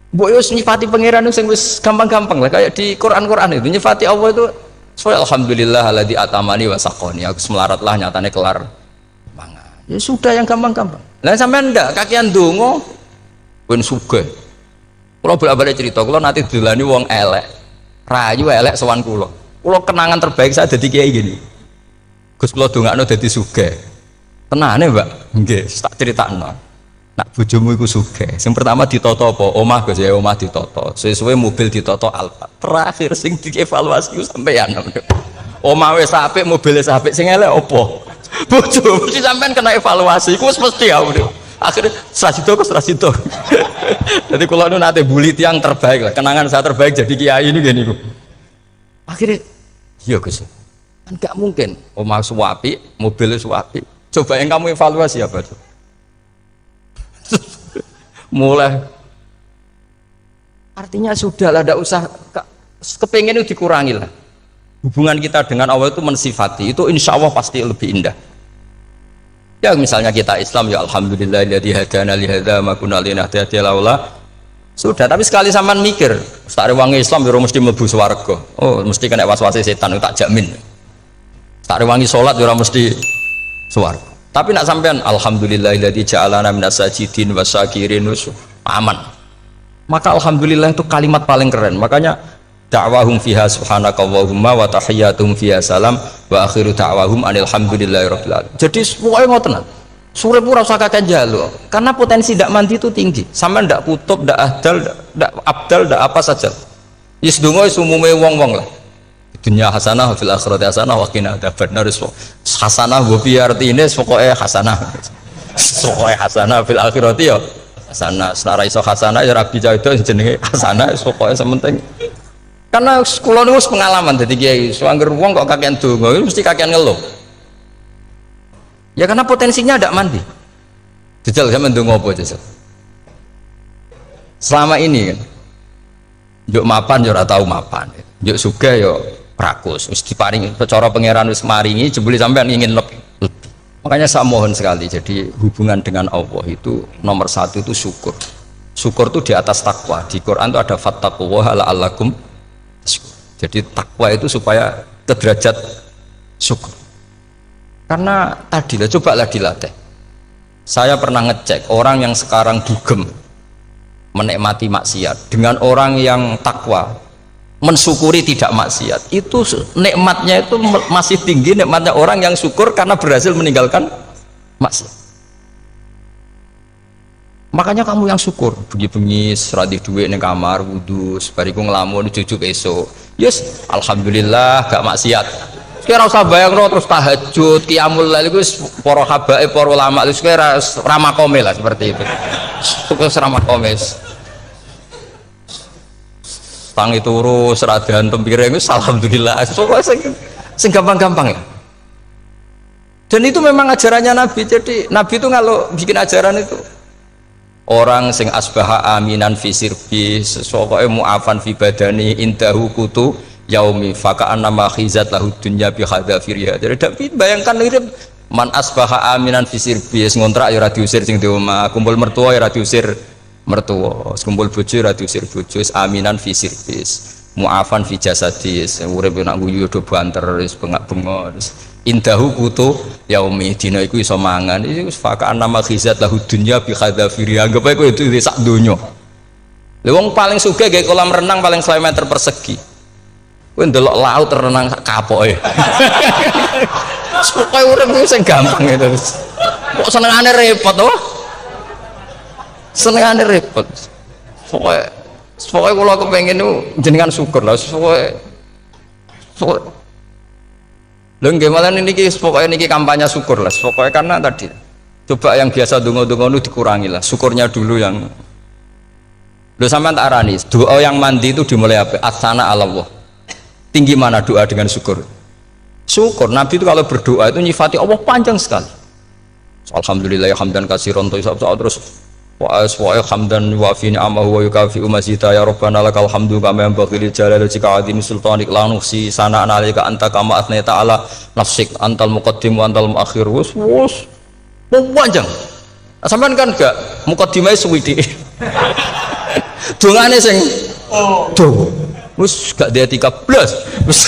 Mbok yo nyifati pangeran sing wis gampang-gampang lah kayak di Quran itu nyifati Allah itu soal alhamdulillah alladzi atamani wa saqoni aku melarat lah nyatane kelar mangan. Ya sudah yang gampang-gampang. Lah sampean ndak kakian donga ben sugih. Kula bolak-balik cerita kula nanti dilani wong elek. Rayu elek sowan kula. Kula kenangan terbaik saya dadi kiai gini. Gus kula dongakno dadi sugih. Tenane, Mbak? Nggih, tak critakno. Nak bojomu iku sugih. Sing pertama ditata apa? Omah Gus ya, omah ditata. Suwe-suwe mobil ditata Alfa. Terakhir sing dievaluasi ku sampeyan. Omah wis apik, mobil wis apik, sing elek apa? Bojo mesti sampean kena evaluasi. Iku wis mesti ya. Akhirnya Srasito. Jadi kula nu nate bully tiyang terbaik lah. Kenangan saya terbaik jadi kiai ini gini niku. Akhirnya iya Gus. Kan enggak mungkin omah suwapi, mobil suwapi. Coba yang kamu evaluasi apa tuh? Mulai artinya sudah lah, tidak usah kepengen itu dikurangi lah. Hubungan kita dengan Allah itu mensifati itu insya Allah pasti lebih indah. Ya misalnya kita Islam ya alhamdulillahilladzi hadana li hadza ma kunna linahtadiya laula. Sudah, tapi sekali sampean mikir, sak rewangi Islam yo mesti mlebu swarga. Oh, mesti kena was-wase setan tak jamin. Sak rewangi salat yo mesti swarga. Tapi nak sampean alhamdulillahilladzi ja'alana minas sajidin wasyakirin aman. Maka alhamdulillah itu kalimat paling keren. Makanya da'wahum fiha subhanakallahumma wa tahiyyatuhum fiha salam wa akhiru da'wahum alhamdulillahirabbil alamin. Jadi pokoke ngoten. Sore pura usah kakek jaluk. Karena potensi ndak mandi itu tinggi. Sampean ndak kutub, ndak ahdal, ndak abdal, ndak apa saja. Wis donga wis umume wong-wong lah. Dunia hasanah fil akhirati hasanah wa qina adzabannar. Hasanah wa bi artine pokoke hasanah. Pokoke hasanah fil akhirati ya hasanah. Senara iso hasanah ya rabi jauh jenenge hasanah pokoke sementing. Karena kula niku pengalaman dadi kiai, suwanger wong kok kakean donga mesti kakean ngeluh. Ya karena potensinya ndak mandi. Jajal sampean ndonga apa jajal? Selama ini kan njuk mapan yo ora tau mapan. Njuk sugih yo rakus, wis diparingi cara pangeran wis maringi jebule sampean ingin lebih. Makanya saya mohon sekali, jadi hubungan dengan Allah itu nomor satu itu syukur. Syukur itu di atas takwa. Di Quran itu ada fattaqullaha la'allakum tashkurun. Jadi takwa itu supaya ke derajat syukur. Karena tadilah cobalah dilatih. Saya pernah ngecek orang yang sekarang dugem menikmati maksiat dengan orang yang takwa mensyukuri tidak maksiat, itu nikmatnya itu masih tinggi nikmatnya orang yang syukur karena berhasil meninggalkan maksiat. Makanya kamu yang syukur bengi-bengi seradi duit ning kamar wudu bariku ngelamun jujuk esok yes alhamdulillah gak maksiat. Kira usah bayangno terus tahajud qiyamul lail iku para habaib para ulama itu kira ramakome lah seperti itu. Terus ramakome tangi turu seradian tempiring itu alhamdulillah sing gampang-gampang ya. Dan itu memang ajarannya Nabi. Jadi Nabi itu kalau bikin ajaran itu orang sing asbaha aminan fi sirbi sesuatu mu'afan fi badani indahu kutu yaumi faka'an nama khizat lahu dunya bi hadafiriha. Jadi Nabi bayangkan mirip man asbaha aminan fi sirbi ngontrak ya ora diusir sing di omah, kumpul mertua ya ora diusir mertua, kumpul bojo ra diusir bojo, aminan fi sirbis, mu'afan fi jasadis, urip nak guyu do banter wis bengak-bengok. Indahu kutu yaumi dina iku iso mangan. Iku fakaan nama khizat lahu dunya bi khadafiri. Anggap ae kowe itu sak donya. Lha wong paling sugih gawe kolam renang paling 100 meter persegi. Kowe ndelok laut renang sak kapoke. Pokoke urip ku sing gampang itu. Kok senengane repot to? Senengane repot. Pokoknya kalau aku pengen itu jenengan syukur lah. Pokoknya gimana ini pokoknya ini kampanye syukur lah. Pokoknya karena tadi coba yang biasa dungo-dungo itu dikurangi lah. Syukurnya dulu yang lo sampai tak arani. Doa yang mandi itu dimulai apa? Asana Allah. Tinggi mana doa dengan syukur? Syukur. Nabi itu kalau berdoa itu nyifati Allah panjang sekali. Alhamdulillah hamdan katsiran terus wa hamdan wa fi ni'amahu wa yukafi mazida ya rabbana lakal hamdu kama yanbaghi li jalali wajhika azimi sultanik la nuhsi sana'an 'alaika anta kama athnai ta'ala nafsik antal muqaddim wa antal muakhir. Wus panjang. Sampean kan gak muqaddimah suwidi Dongane sing tuh wis gak dia 13 wis.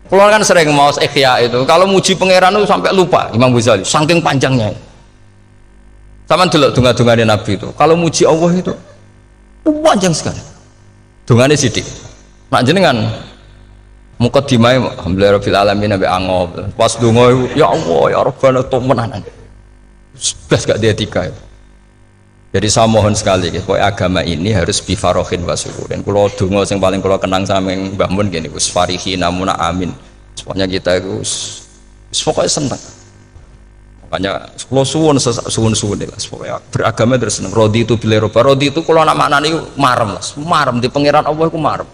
Kalau kan sering mau ikhya itu kalau muji pangeran itu sampai lupa Imam Ghazali saking panjangnya. Sama dulu donga-dongane Nabi itu kalau muji Allah itu panjang sekali dongane sidik nak jenengan mukadimah alhamdulillah rabbil alamin nabi angob pas donga ya Allah ya Rabbana temenan blas gak dia tiga itu. Jadi saya mohon sekali pokoknya agama ini harus bifarohin wasururin kalau donga yang paling kalau kenang sama yang Mbah Mun gini us farihi namuna amin pokoknya kita itu pokoknya senang makanya kalau suwun lah pokoknya beragama terus seneng rodi itu bila roba rodi itu kalau anak maknanya marem lah marem di pangeran Allah itu marem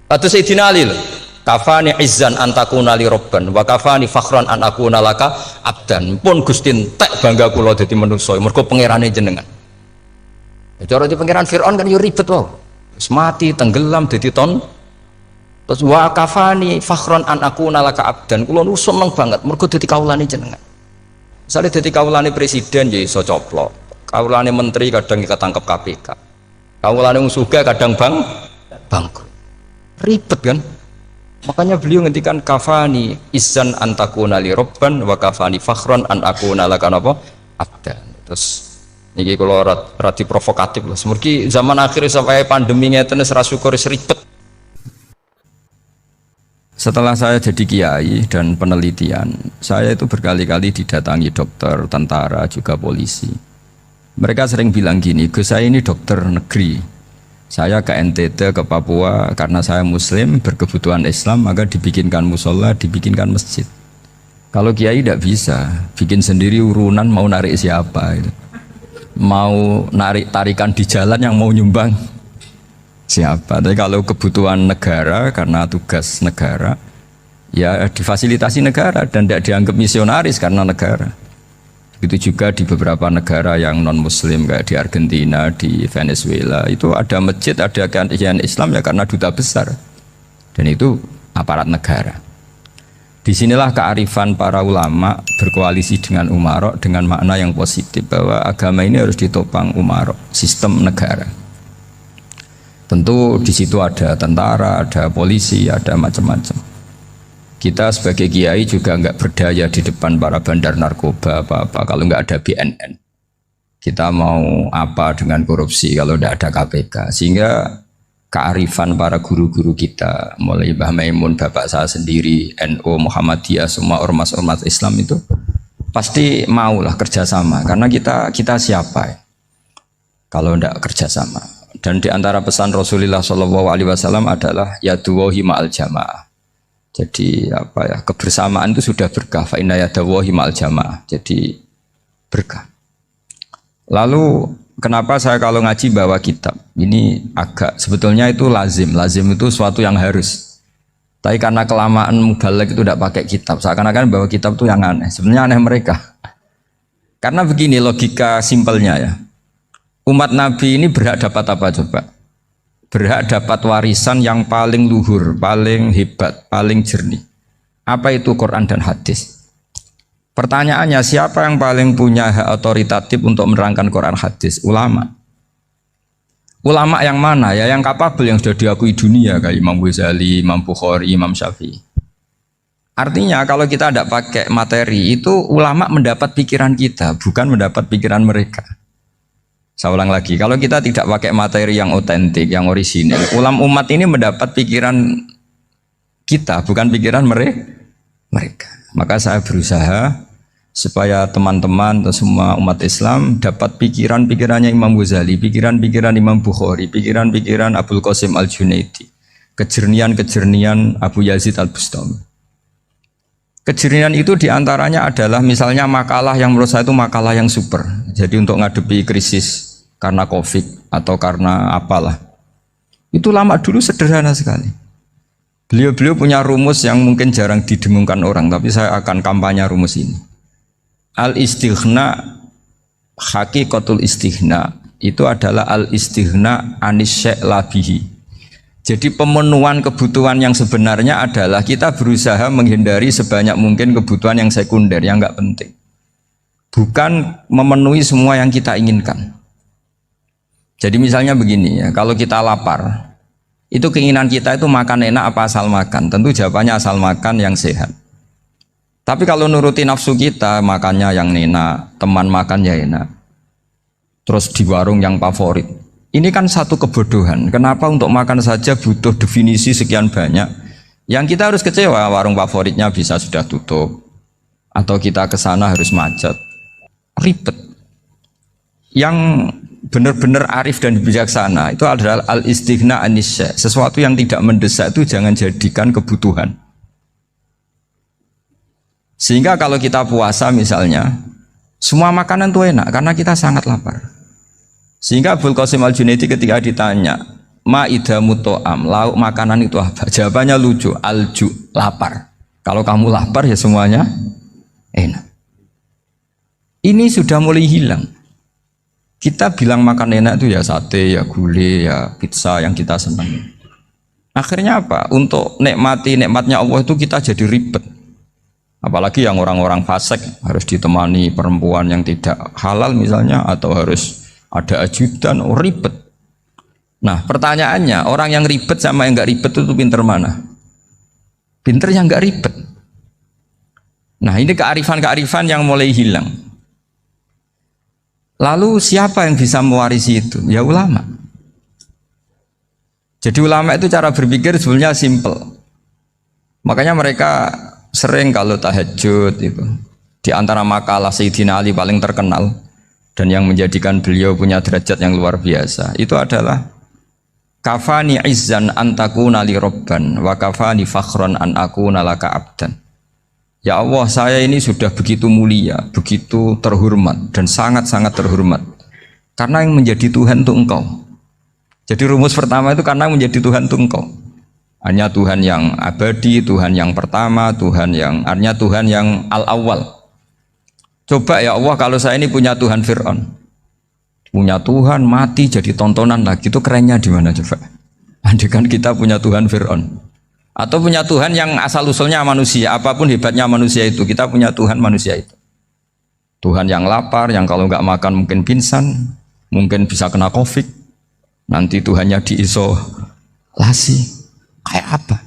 atau Sayyidina Ali lah kafani izzan antakuna li robban wa kafani fakhran an akuna laka abdan pun gustin tek bangga kula dadi manusa mergo pangerane jenengan cara di pangeran Fir'aun kan yo ribet wae wis mati tenggelam dadi ton terus wa kafani fakhran an akuna laka abdan kula nu seneng banget mergo dadi kawulane jenengan. Misalnya jadi kaulane presiden ya iso coplok, kaulane menteri kadang ketangkep KPK, kaulane musuga kadang bangkrut, ribet kan? Makanya beliau ngendikan kafani izan antakuna li robban wa kafani fakhron an akuna laka apa abdan. Terus ini kalau rati provokatif lah, semergi zaman akhir sampai pandemi ngeten wis ra syukur ribet. Setelah saya jadi kiai dan penelitian, saya itu berkali-kali didatangi dokter, tentara, juga polisi. Mereka sering bilang gini, Gus saya ini dokter negeri. Saya ke NTT, ke Papua, karena saya muslim, berkebutuhan Islam, maka dibikinkan musola, dibikinkan masjid. Kalau kiai tidak bisa, bikin sendiri urunan mau narik siapa. Itu. Mau narik tarikan di jalan yang mau nyumbang. Siapa? Tapi kalau kebutuhan negara karena tugas negara ya difasilitasi negara dan tidak dianggap misionaris karena negara. Begitu juga di beberapa negara yang non muslim kayak di Argentina, di Venezuela itu ada masjid, ada kajian Islam ya karena duta besar dan itu aparat negara. Disinilah kearifan para ulama berkoalisi dengan umarok dengan makna yang positif bahwa agama ini harus ditopang umarok, sistem negara. Tentu di situ ada tentara, ada polisi, ada macam-macam. Kita sebagai kiai juga nggak berdaya di depan para bandar narkoba apa-apa kalau nggak ada BNN. Kita mau apa dengan korupsi kalau tidak ada KPK? Sehingga kearifan para guru-guru kita, mulai Mbah Maimun, bapak saya sendiri, NU, Muhammadiyah, semua ormas-ormas Islam itu pasti maulah kerjasama. Karena kita siapa ya? Kalau tidak kerjasama. Dan di antara pesan Rasulullah SAW adalah yaduwahi ma'al jamaah. Jadi apa ya kebersamaan itu sudah berkah. Fa inna yaduwahi ma'al jamaah. Jadi berkah. Lalu kenapa saya kalau ngaji bawa kitab? Ini agak sebetulnya itu lazim. Lazim itu suatu yang harus. Tapi karena kelamaan mubalek itu tidak pakai kitab. Seakan-akan bawa kitab itu yang aneh. Sebenarnya aneh mereka. Karena begini logika simpelnya ya. Umat Nabi ini berhak dapat apa coba? Berhak dapat warisan yang paling luhur, paling hebat, paling jernih. Apa itu Quran dan hadis? Pertanyaannya siapa yang paling punya hak otoritatif untuk menerangkan Quran hadis? Ulama. Ulama yang mana ya? Yang kapabel yang sudah diakui dunia kayak Imam Ghazali, Imam Bukhari, Imam Syafi'i. Artinya kalau kita tidak pakai materi itu ulama mendapat pikiran kita, bukan mendapat pikiran mereka. Saya ulang lagi, kalau kita tidak pakai materi yang otentik, yang orisinil, ulama umat ini mendapat pikiran kita, bukan pikiran mereka. Maka saya berusaha supaya teman-teman atau semua umat Islam dapat pikiran-pikirannya Imam Ghazali, pikiran-pikiran Imam Bukhari, pikiran-pikiran Abul Qasim Al-Junaidi, kejernian-kejernian Abu Yazid Al-Bustami. Kejernihan itu diantaranya adalah misalnya makalah yang menurut saya itu makalah yang super. Jadi untuk ngadepi krisis karena COVID atau karena apalah. Itu lama dulu sederhana sekali. Beliau-beliau punya rumus yang mungkin jarang didengungkan orang, tapi saya akan kampanye rumus ini. Al-istighna, hakikatul istighna, itu adalah al-istighna anis syai' labihi. Jadi pemenuhan kebutuhan yang sebenarnya adalah kita berusaha menghindari sebanyak mungkin kebutuhan yang sekunder, yang enggak penting. Bukan memenuhi semua yang kita inginkan. Jadi misalnya begini ya, kalau kita lapar, itu keinginan kita itu makan enak apa asal makan? Tentu jawabannya asal makan yang sehat. Tapi kalau nuruti nafsu kita, makannya yang enak, teman makan ya enak, terus di warung yang favorit. Ini kan satu kebodohan. Kenapa untuk makan saja butuh definisi sekian banyak? Yang kita harus kecewa, warung favoritnya bisa sudah tutup, atau kita ke sana harus macet, ribet. Yang benar-benar arif dan bijaksana itu adalah al-istighna anisya. Sesuatu yang tidak mendesak itu jangan jadikan kebutuhan. Sehingga kalau kita puasa misalnya, semua makanan itu enak karena kita sangat lapar. Sehingga Abul Qasim Al-Junaidi ketika ditanya, ma'idamu to'am, lauk makanan itu apa? Jawabannya lucu, alju, lapar. Kalau kamu lapar ya semuanya enak. Ini sudah mulai hilang. Kita bilang makan enak itu ya sate, ya gulai, ya pizza yang kita senang. Akhirnya apa? Untuk nikmatnya Allah itu kita jadi ribet. Apalagi yang orang-orang fasik harus ditemani perempuan yang tidak halal misalnya, atau harus ada ajudan, ribet. Nah pertanyaannya, orang yang ribet sama yang nggak ribet itu pinter mana? Pinter yang nggak ribet. Nah ini kearifan-kearifan yang mulai hilang. Lalu siapa yang bisa mewarisi itu? Ya ulama. Jadi ulama itu cara berpikir sebenarnya simple. Makanya mereka sering kalau tahajud itu, di antara makalah Sayyidina Ali paling terkenal dan yang menjadikan beliau punya derajat yang luar biasa itu adalah kafani izzan antakuna li robban wa kafani fakhron an akuna laka abdan. Ya Allah, saya ini sudah begitu mulia, begitu terhormat dan sangat-sangat terhormat karena yang menjadi Tuhan itu Engkau. Jadi rumus pertama itu karena menjadi Tuhan itu Engkau. Hanya Tuhan yang abadi, Tuhan yang pertama, artinya Tuhan yang al-awwal. Coba ya Allah, kalau saya ini punya Tuhan Fir'aun, punya Tuhan mati jadi tontonan lagi, itu kerennya di mana coba? Andaikan kita punya Tuhan Fir'aun, atau punya Tuhan yang asal-usulnya manusia, apapun hebatnya manusia itu, kita punya Tuhan manusia itu. Tuhan yang lapar, yang kalau nggak makan mungkin pingsan, mungkin bisa kena COVID, nanti Tuhannya diisolasi. Kayak apa?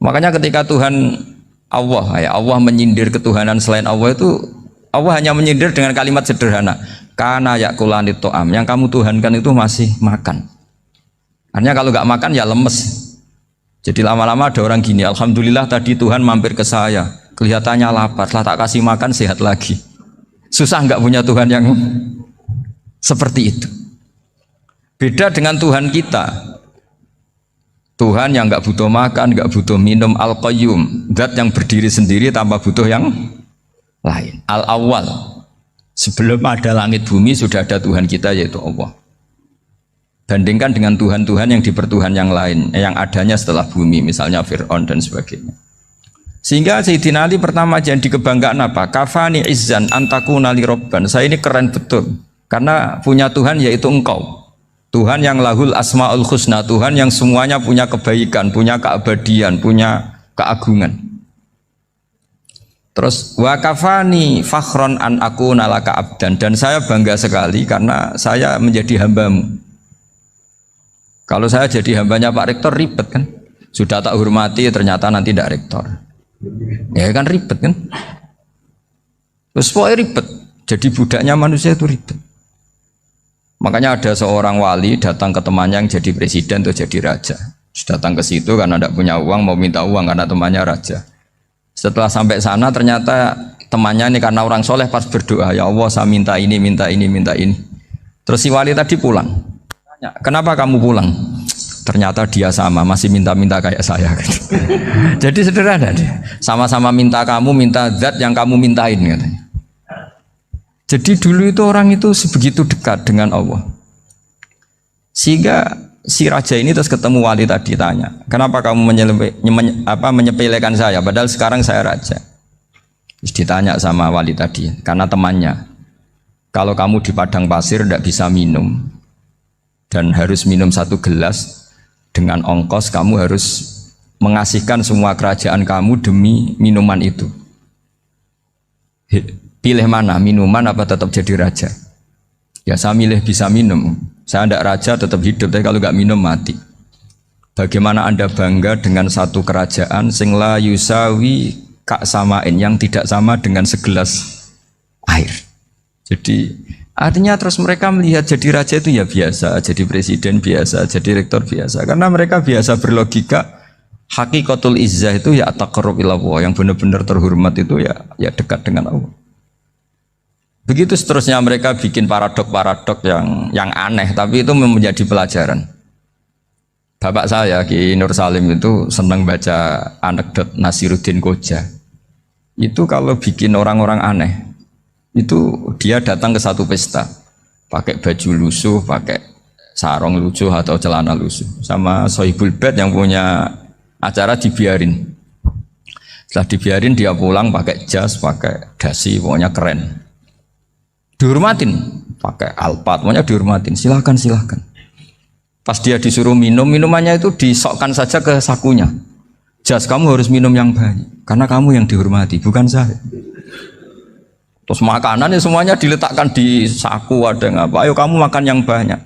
Makanya ketika Tuhan Allah menyindir ketuhanan selain Allah itu, Allah hanya menyindir dengan kalimat sederhana, kana yakulanit to'am, yang kamu tuhankan itu masih makan. Artinya kalau nggak makan ya lemes. Jadi lama-lama ada orang gini, alhamdulillah tadi Tuhan mampir ke saya, kelihatannya lapar, setelah tak kasih makan sehat lagi. Susah nggak punya Tuhan yang seperti itu. Beda dengan Tuhan kita. Tuhan yang nggak butuh makan, nggak butuh minum, al-qayyum, zat yang berdiri sendiri tanpa butuh yang lain, al-awwal. Sebelum ada langit bumi sudah ada Tuhan kita yaitu Allah. Bandingkan dengan Tuhan-Tuhan yang dipertuhan yang lain, yang adanya setelah bumi, misalnya Fir'aun dan sebagainya. Sehingga Sayyidina Ali pertama jadi kebanggaan apa? Kafani izzan antakuna li robban. Saya ini keren betul karena punya Tuhan yaitu Engkau. Tuhan yang lahul asma'ul husna, Tuhan yang semuanya punya kebaikan, punya keabadian, punya keagungan. Terus wa kafani fakhron an akuna laka abdan, dan saya bangga sekali karena saya menjadi hambamu. Kalau saya jadi hambanya Pak Rektor ribet kan? Sudah tak hormati ternyata nanti tidak rektor. Ya kan ribet kan? Terus pokoknya ribet. Jadi budaknya manusia itu ribet. Makanya ada seorang wali datang ke temannya yang jadi presiden atau jadi raja. Datang ke situ karena tidak punya uang, mau minta uang karena temannya raja. Setelah sampai sana ternyata temannya ini karena orang soleh pas berdoa, ya Allah saya minta ini, minta ini, minta ini. Terus si wali tadi pulang. Tanya, kenapa kamu pulang? Ternyata dia sama, masih minta-minta kayak saya. Jadi sederhana deh. Sama-sama minta kamu, minta zat yang kamu mintain katanya. Jadi dulu itu orang itu sebegitu dekat dengan Allah. Sehingga si raja ini terus ketemu wali tadi tanya, kenapa kamu menyepelekan saya padahal sekarang saya raja? Terus ditanya sama wali tadi, karena temannya, kalau kamu di padang pasir tidak bisa minum dan harus minum 1 gelas, dengan ongkos kamu harus mengasihkan semua kerajaan kamu demi minuman itu. Pilih mana, minuman apa tetap jadi raja? Ya saya milih bisa minum. Saya tidak raja tetap hidup, tapi kalau nggak minum mati. Bagaimana Anda bangga dengan satu kerajaan sing la yusawi kak samain, yang tidak sama dengan segelas air. Jadi artinya terus mereka melihat jadi raja itu ya biasa, jadi presiden biasa, jadi rektor biasa, karena mereka biasa berlogika hakikatul izzah itu ya taqarrub ila Allah, yang benar-benar terhormat itu ya dekat dengan Allah. Begitu seterusnya mereka bikin paradok-paradok yang aneh, tapi itu menjadi pelajaran. Bapak saya Ki Nur Salim itu senang baca anekdot Nasiruddin Koja. Itu kalau bikin orang-orang aneh, itu dia datang ke satu pesta, pakai baju lusuh, pakai sarung lusuh atau celana lusuh, sama Sohibul Bait yang punya acara dibiarin. Setelah dibiarin dia pulang pakai jas, pakai dasi, pokoknya keren. Dihormatin, pakai alpat, pokoknya dihormatin. Silahkan. Pas dia disuruh minum, minumannya itu disokkan saja ke sakunya. Jas, kamu harus minum yang banyak, karena kamu yang dihormati, bukan saya. Terus makanannya semuanya diletakkan di saku, ada yang apa, ayo kamu makan yang banyak.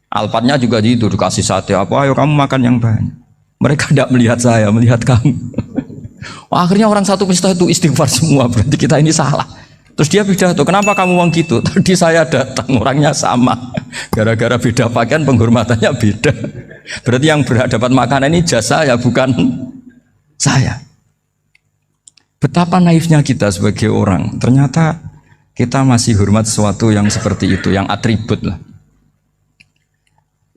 Alpatnya juga gitu, dikasih sate apa, ayo kamu makan yang banyak. Mereka tidak melihat saya, melihat kamu. Akhirnya orang satu pesta itu istighfar semua, berarti kita ini salah. Terus dia pidato, kenapa kamu uang gitu? Tadi saya datang, orangnya sama. Gara-gara beda pakaian, penghormatannya beda. Berarti yang berhak dapat makanan ini jasa ya, bukan saya. Betapa naifnya kita sebagai orang. Ternyata kita masih hormat sesuatu yang seperti itu, yang atribut lah.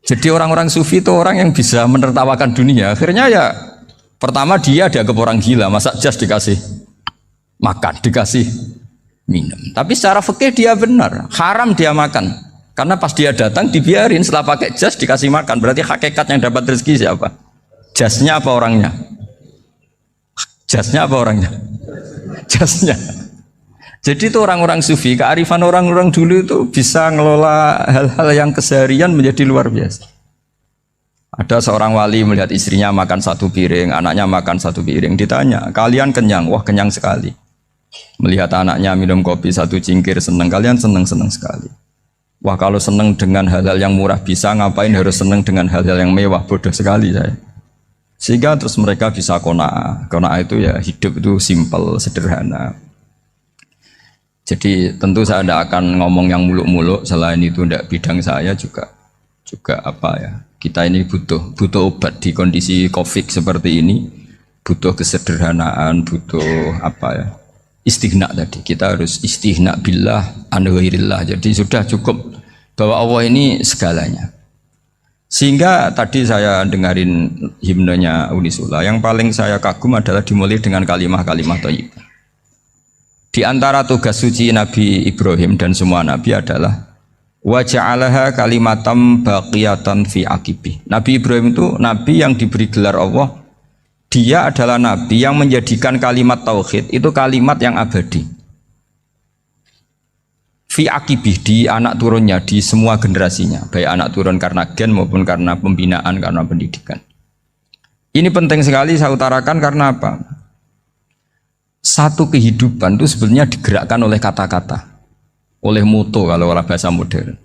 Jadi orang-orang sufi itu orang yang bisa menertawakan dunia. Akhirnya ya, pertama dia dianggap orang gila, masa jas dikasih makan, dikasih minum. Tapi secara fikih dia benar, haram dia makan. Karena pas dia datang dibiarin, setelah pakai jas dikasih makan. Berarti hakikat yang dapat rezeki siapa? Jasnya apa orangnya? Jasnya apa orangnya? Jasnya. Jadi itu orang-orang sufi, kearifan orang-orang dulu itu bisa ngelola hal-hal yang keseharian menjadi luar biasa. Ada seorang wali melihat istrinya makan satu piring, anaknya makan satu piring. Ditanya, kalian kenyang? Wah, kenyang sekali. Melihat anaknya minum kopi satu cingkir, senang. Kalian senang sekali. Wah, kalau senang dengan hal-hal yang murah bisa, ngapain harus senang dengan hal-hal yang mewah? Bodoh sekali saya. Sehingga terus mereka bisa qanaah. Qanaah itu ya hidup itu simpel, sederhana. Jadi tentu saya tidak akan ngomong yang muluk-muluk, selain itu tidak bidang saya juga apa ya. Kita ini butuh obat di kondisi Covid seperti ini, butuh kesederhanaan, butuh apa ya? Istighna tadi, kita harus istighna billah an ghairillah. Jadi sudah cukup bahwa Allah ini segalanya. Sehingga tadi saya dengarin himnenya Unisula, yang paling saya kagum adalah dimulai dengan kalimat-kalimat thayyibah. Di antara tugas suci Nabi Ibrahim dan semua nabi adalah wa ja'alaha kalimatam baqiyatan fi aqibi. Nabi Ibrahim itu nabi yang diberi gelar Allah. Dia adalah nabi yang menjadikan kalimat tauhid itu kalimat yang abadi. Fi akibih, di anak turunnya, di semua generasinya, baik anak turun karena gen maupun karena pembinaan, karena pendidikan. Ini penting sekali saya utarakan karena apa? Satu kehidupan itu sebenarnya digerakkan oleh kata-kata, oleh moto kalau orang bahasa modern.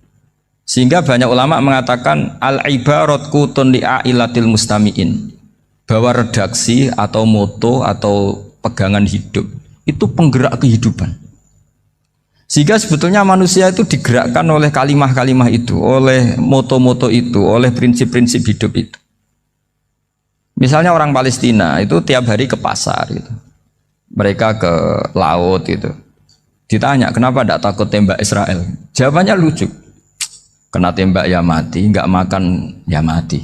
Sehingga banyak ulama mengatakan al-ibarat kutun li'ailatil mustami'in, bahwa redaksi atau moto atau pegangan hidup itu penggerak kehidupan. Sehingga sebetulnya manusia itu digerakkan oleh kalimah-kalimah itu, oleh moto-moto itu, oleh prinsip-prinsip hidup itu. Misalnya orang Palestina itu tiap hari ke pasar gitu. Mereka ke laut gitu. Ditanya, kenapa tidak takut tembak Israel? Jawabannya lucu. Kena tembak ya mati, nggak makan ya mati,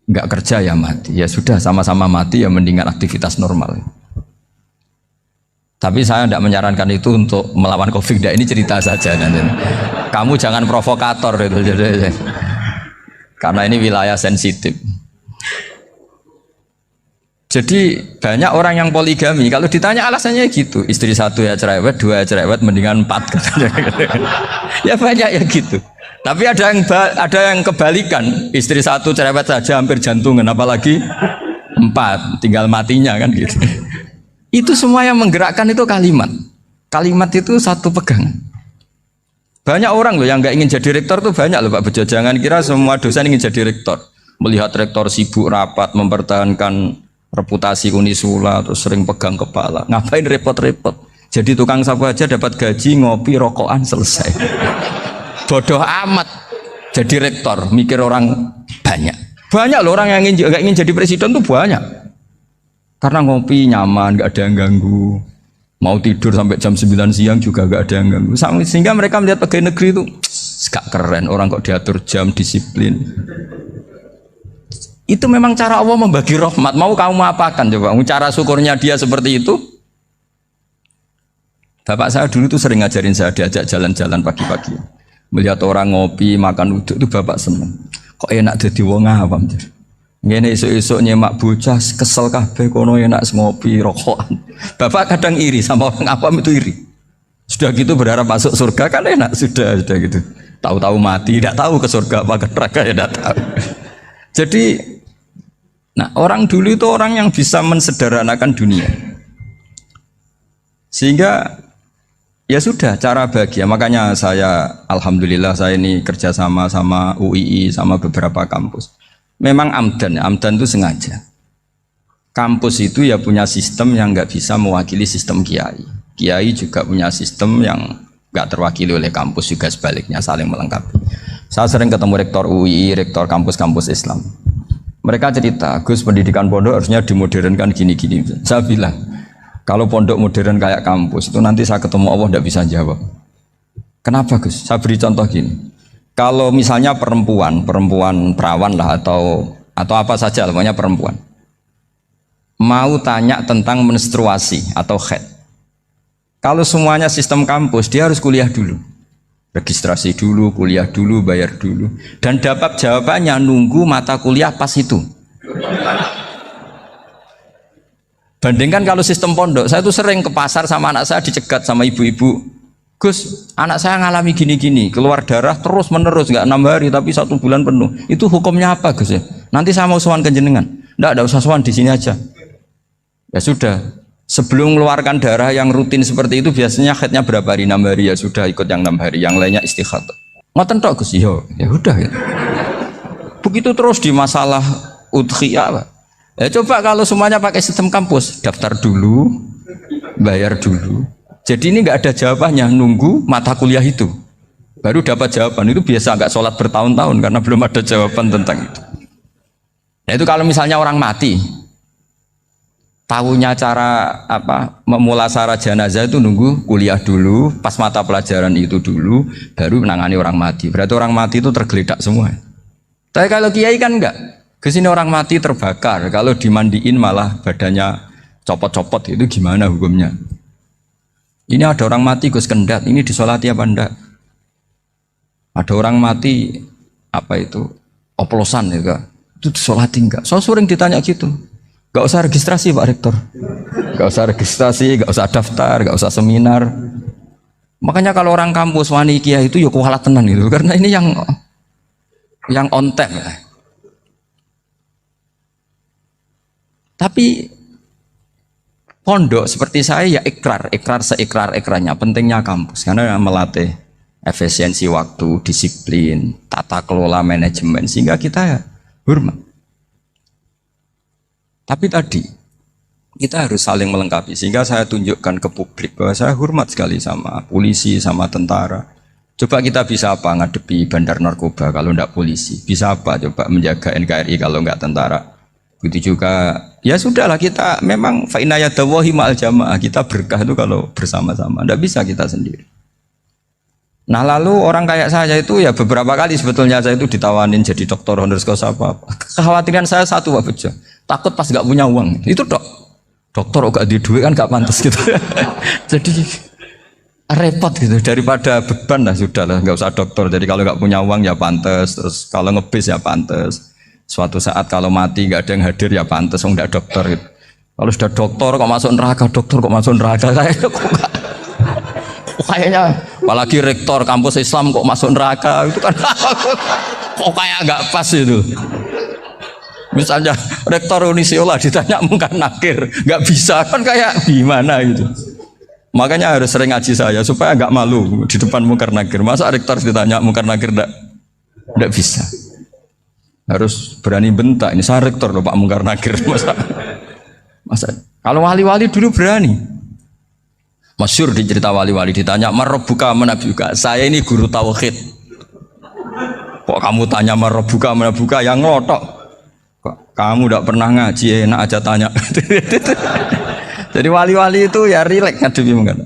nggak kerja ya mati. Ya sudah, sama-sama mati ya, mendingan aktivitas normal. Tapi saya tidak menyarankan itu untuk melawan Covid. Ini cerita saja nanti. Kamu jangan provokator itu, karena ini wilayah sensitif. Jadi banyak orang yang poligami, kalau ditanya alasannya gitu, istri satu ya cerewet, dua ya cerewet, mendingan 4. Ya banyak ya gitu. Tapi ada yang kebalikan, istri satu cerewet saja hampir jantungan, apalagi 4, tinggal matinya kan gitu. Itu semua yang menggerakkan itu kalimat. Kalimat itu satu pegangan. Banyak orang loh yang nggak ingin jadi rektor tuh banyak loh Pak Bejo. Jangan kira semua dosen ingin jadi rektor. Melihat rektor sibuk rapat mempertahankan reputasi Unisula terus sering pegang kepala. Ngapain repot-repot? Jadi tukang sapu aja dapat gaji, ngopi, rokokan, selesai. Bodoh amat. Jadi rektor, mikir orang banyak. Banyak loh orang yang nggak ingin jadi presiden tuh banyak. Karena ngopi nyaman, nggak ada yang ganggu. Mau tidur sampai jam 9 siang juga gak ada yang ganggu. Sehingga mereka melihat pegawai negeri itu gak keren, orang kok diatur jam, disiplin. Itu memang cara Allah membagi rahmat. Mau kamu apakan coba? Cara syukurnya dia seperti itu. Bapak saya dulu tuh sering ngajarin saya, diajak jalan-jalan pagi-pagi. Melihat orang ngopi, makan uduk itu bapak seneng. Kok enak jadi wong awam. Ngene esuk-esuk nyemak bocah kesel kabeh kono enak ngopi rokokan. Bapak kadang iri sama orang awam itu iri. Sudah gitu berharap masuk surga kan enak sudah gitu. Tahu-tahu mati, tidak tahu ke surga apa ke neraka ya tidak tahu. Jadi nah orang dulu itu orang yang bisa mensederhanakan dunia. Sehingga ya sudah cara bahagia. Makanya saya alhamdulillah saya ini kerjasama sama UII sama beberapa kampus. Memang amdan itu sengaja. Kampus itu ya punya sistem yang nggak bisa mewakili sistem kiai. Kiai juga punya sistem yang nggak terwakili oleh kampus juga sebaliknya saling melengkapi. Saya sering ketemu rektor UI, rektor kampus-kampus Islam. Mereka cerita, Gus pendidikan pondok harusnya dimodernkan gini-gini. Saya bilang, kalau pondok modern kayak kampus itu nanti saya ketemu Allah nggak bisa jawab. Kenapa Gus? Saya beri contoh gini. Kalau misalnya perempuan perawan lah atau apa saja, namanya perempuan, mau tanya tentang menstruasi atau haid. Kalau semuanya sistem kampus, dia harus kuliah dulu, registrasi dulu, kuliah dulu, bayar dulu, dan dapat jawabannya nunggu mata kuliah pas itu. Bandingkan kalau sistem pondok, saya tuh sering ke pasar sama anak saya dicegat sama ibu-ibu. Gus, anak saya ngalami gini-gini, keluar darah terus menerus, nggak 6 hari tapi 1 bulan penuh. Itu hukumnya apa Gus ya? Nanti saya mau sowan ke jenengan. Nggak usah sowan di sini aja. Ya sudah, sebelum mengeluarkan darah yang rutin seperti itu biasanya haidnya berapa hari? 6 hari ya sudah ikut yang 6 hari, yang lainnya istighatsah. Ngoten tok Gus, ya udah ya. Begitu terus di masalah udhiyah Pak. Ya coba kalau semuanya pakai sistem kampus, daftar dulu, bayar dulu. Jadi ini nggak ada jawabannya, nunggu mata kuliah itu baru dapat jawaban. Itu biasa nggak sholat bertahun-tahun karena belum ada jawaban tentang itu. Nah itu kalau misalnya orang mati, tahunya cara apa memulasara jenazah itu nunggu kuliah dulu, pas mata pelajaran itu dulu, baru menangani orang mati. Berarti orang mati itu tergeledak semua. Tapi kalau kiai kan enggak. Kesini orang mati terbakar, kalau dimandiin malah badannya copot-copot, itu gimana hukumnya? Ini ada orang mati Gus Kendat, ini disolati apa enggak? Ada orang mati apa itu oplosan ya, itu disolati enggak? So sering ditanya gitu. Gak usah registrasi Pak Rektor, gak usah registrasi, gak usah daftar, gak usah seminar. Makanya kalau orang kampus wani kiai itu ya kualat tenan gitu, karena ini yang on time. Tapi pondok seperti saya ya ikrar seikrar-ikrarnya pentingnya kampus karena melatih efisiensi waktu, disiplin, tata kelola manajemen sehingga kita ya hormat. Tapi tadi kita harus saling melengkapi sehingga saya tunjukkan ke publik bahwa saya hormat sekali sama polisi, sama tentara. Coba kita bisa apa ngadepi bandar narkoba kalau enggak polisi? Bisa apa coba menjaga NKRI kalau enggak tentara? Begitu juga ya sudahlah kita memang fa inna yadallahi ma'al jamaah, kita berkah itu kalau bersama-sama, tidak bisa kita sendiri. Nah lalu orang kayak saya itu ya beberapa kali sebetulnya saya itu ditawanin jadi doktor honoris causa apa. Kekhawatiran saya satu Pak Bejo, takut pas nggak punya uang itu dokter gak di duit kan gak pantas gitu. Jadi repot gitu, daripada beban lah sudah lah nggak usah dokter. Jadi kalau nggak punya uang ya pantas, terus kalau ngebis ya pantas. Suatu saat kalau mati nggak ada yang hadir ya pantas, nggak dokter gitu. Kalau sudah dokter kok masuk neraka, kayaknya apalagi rektor kampus Islam kok masuk neraka itu kan kok kayak nggak pas itu. Misalnya rektor Unisula ditanya mungkin nakir, nggak bisa kan kayak gimana gitu. Makanya harus sering ngaji saya supaya nggak malu di depan Munkar Nakir. Masa rektor ditanya Munkar Nakir enggak bisa. Harus berani bentak. Ini saya rektor loh Pak Munkar Nakir. Masa kalau wali-wali dulu berani. Masyhur di cerita wali-wali ditanya marabbuka manabuka. Saya ini guru tauhid. Kok kamu tanya marabbuka manabuka yang ngotok. Kok kamu tidak pernah ngaji enak aja tanya. Jadi wali-wali itu ya rileks ngadepi mungkin.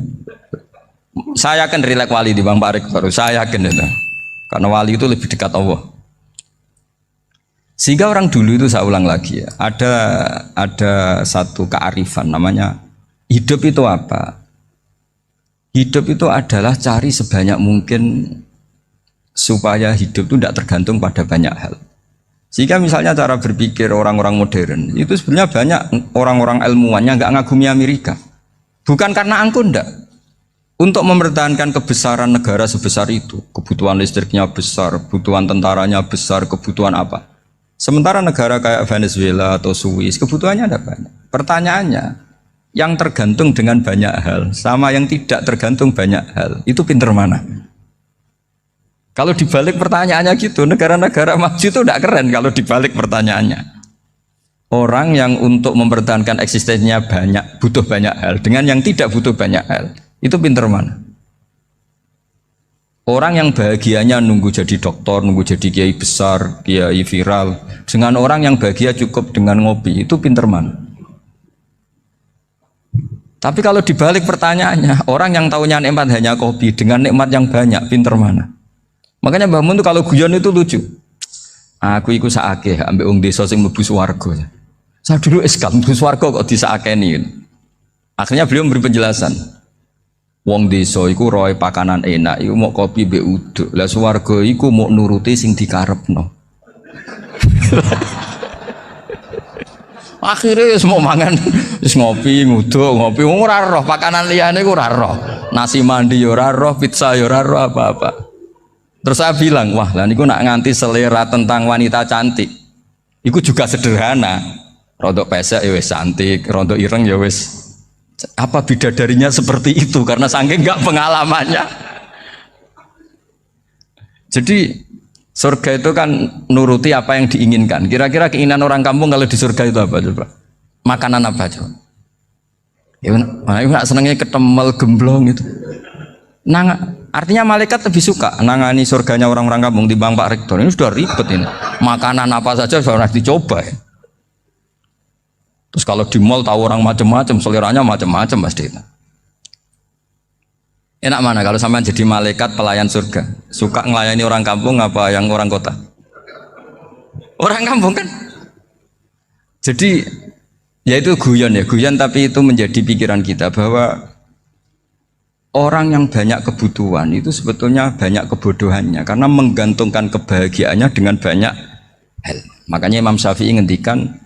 Saya akan rileks wali di Bang Pak Rektor. Saya yakin itu. Karena wali itu lebih dekat Allah. Sehingga orang dulu itu saya ulang lagi ya, ada satu kearifan namanya hidup itu apa? Hidup itu adalah cari sebanyak mungkin supaya hidup itu tidak tergantung pada banyak hal. Sehingga misalnya cara berpikir orang-orang modern itu sebenarnya banyak orang-orang ilmuwannya nggak ngagumi Amerika. Bukan karena angkuh ndak. Untuk mempertahankan kebesaran negara sebesar itu, kebutuhan listriknya besar, kebutuhan tentaranya besar, kebutuhan apa? Sementara negara kayak Venezuela atau Swiss kebutuhannya ada banyak. Pertanyaannya, yang tergantung dengan banyak hal sama yang tidak tergantung banyak hal, itu pinter mana? Kalau dibalik pertanyaannya gitu, negara-negara maju itu tidak keren kalau dibalik pertanyaannya. Orang yang untuk mempertahankan eksistensinya banyak, butuh banyak hal, dengan yang tidak butuh banyak hal, itu pinter mana? Orang yang bahagianya nunggu jadi dokter, nunggu jadi kiai besar, kiai viral, dengan orang yang bahagia cukup dengan ngopi, itu pinter mana? Tapi kalau dibalik pertanyaannya, orang yang tahunya nikmat hanya kopi, dengan nikmat yang banyak, pinter mana? Makanya Mbah Mun tuh kalau guyon itu lucu. Aku iku sakake ambek wong desa sing mlebu swarga. Saya dulu eskal mlebu swarga kok disakeni. Akhirnya beliau memberi penjelasan. Wong desa iku roe pakanan enak, iku mau kopi mbek uduk. Lah swarga iku mau nuruti sing dikarepno. Akhirnya semua mangan wis ngopi, nguduk, ngopi ora roh pakanan liyane iku ora roh. Nasi mandi yo ora roh, pizza yo ora roh apa-apa. Terus saya bilang, wah lah niku nak nganti selera tentang wanita cantik. Iku juga sederhana. Rodok pesek ya wis cantik, rodok ireng ya wis. Apa bidadarinya seperti itu karena saking enggak pengalamannya. Jadi surga itu kan nuruti apa yang diinginkan. Kira-kira keinginan orang kampung kalau di surga itu apa coba? Makanan apa coba? Ya nak senengnya ketemel gemblong itu. Artinya malaikat lebih suka nangani surganya orang-orang kampung di Bang Pak Rektor. Ini sudah ribet ini. Makanan apa saja sudah dicoba ya. Terus kalau di mall tahu orang macam-macam, seleranya macam-macam pasti. Enak mana kalau sampean jadi malaikat pelayan surga? Suka ngelayani orang kampung apa yang orang kota? Orang kampung kan. Jadi ya itu guyon ya, guyon tapi itu menjadi pikiran kita bahwa orang yang banyak kebutuhan itu sebetulnya banyak kebodohannya karena menggantungkan kebahagiaannya dengan banyak hal. Makanya Imam Syafi'i ngendikan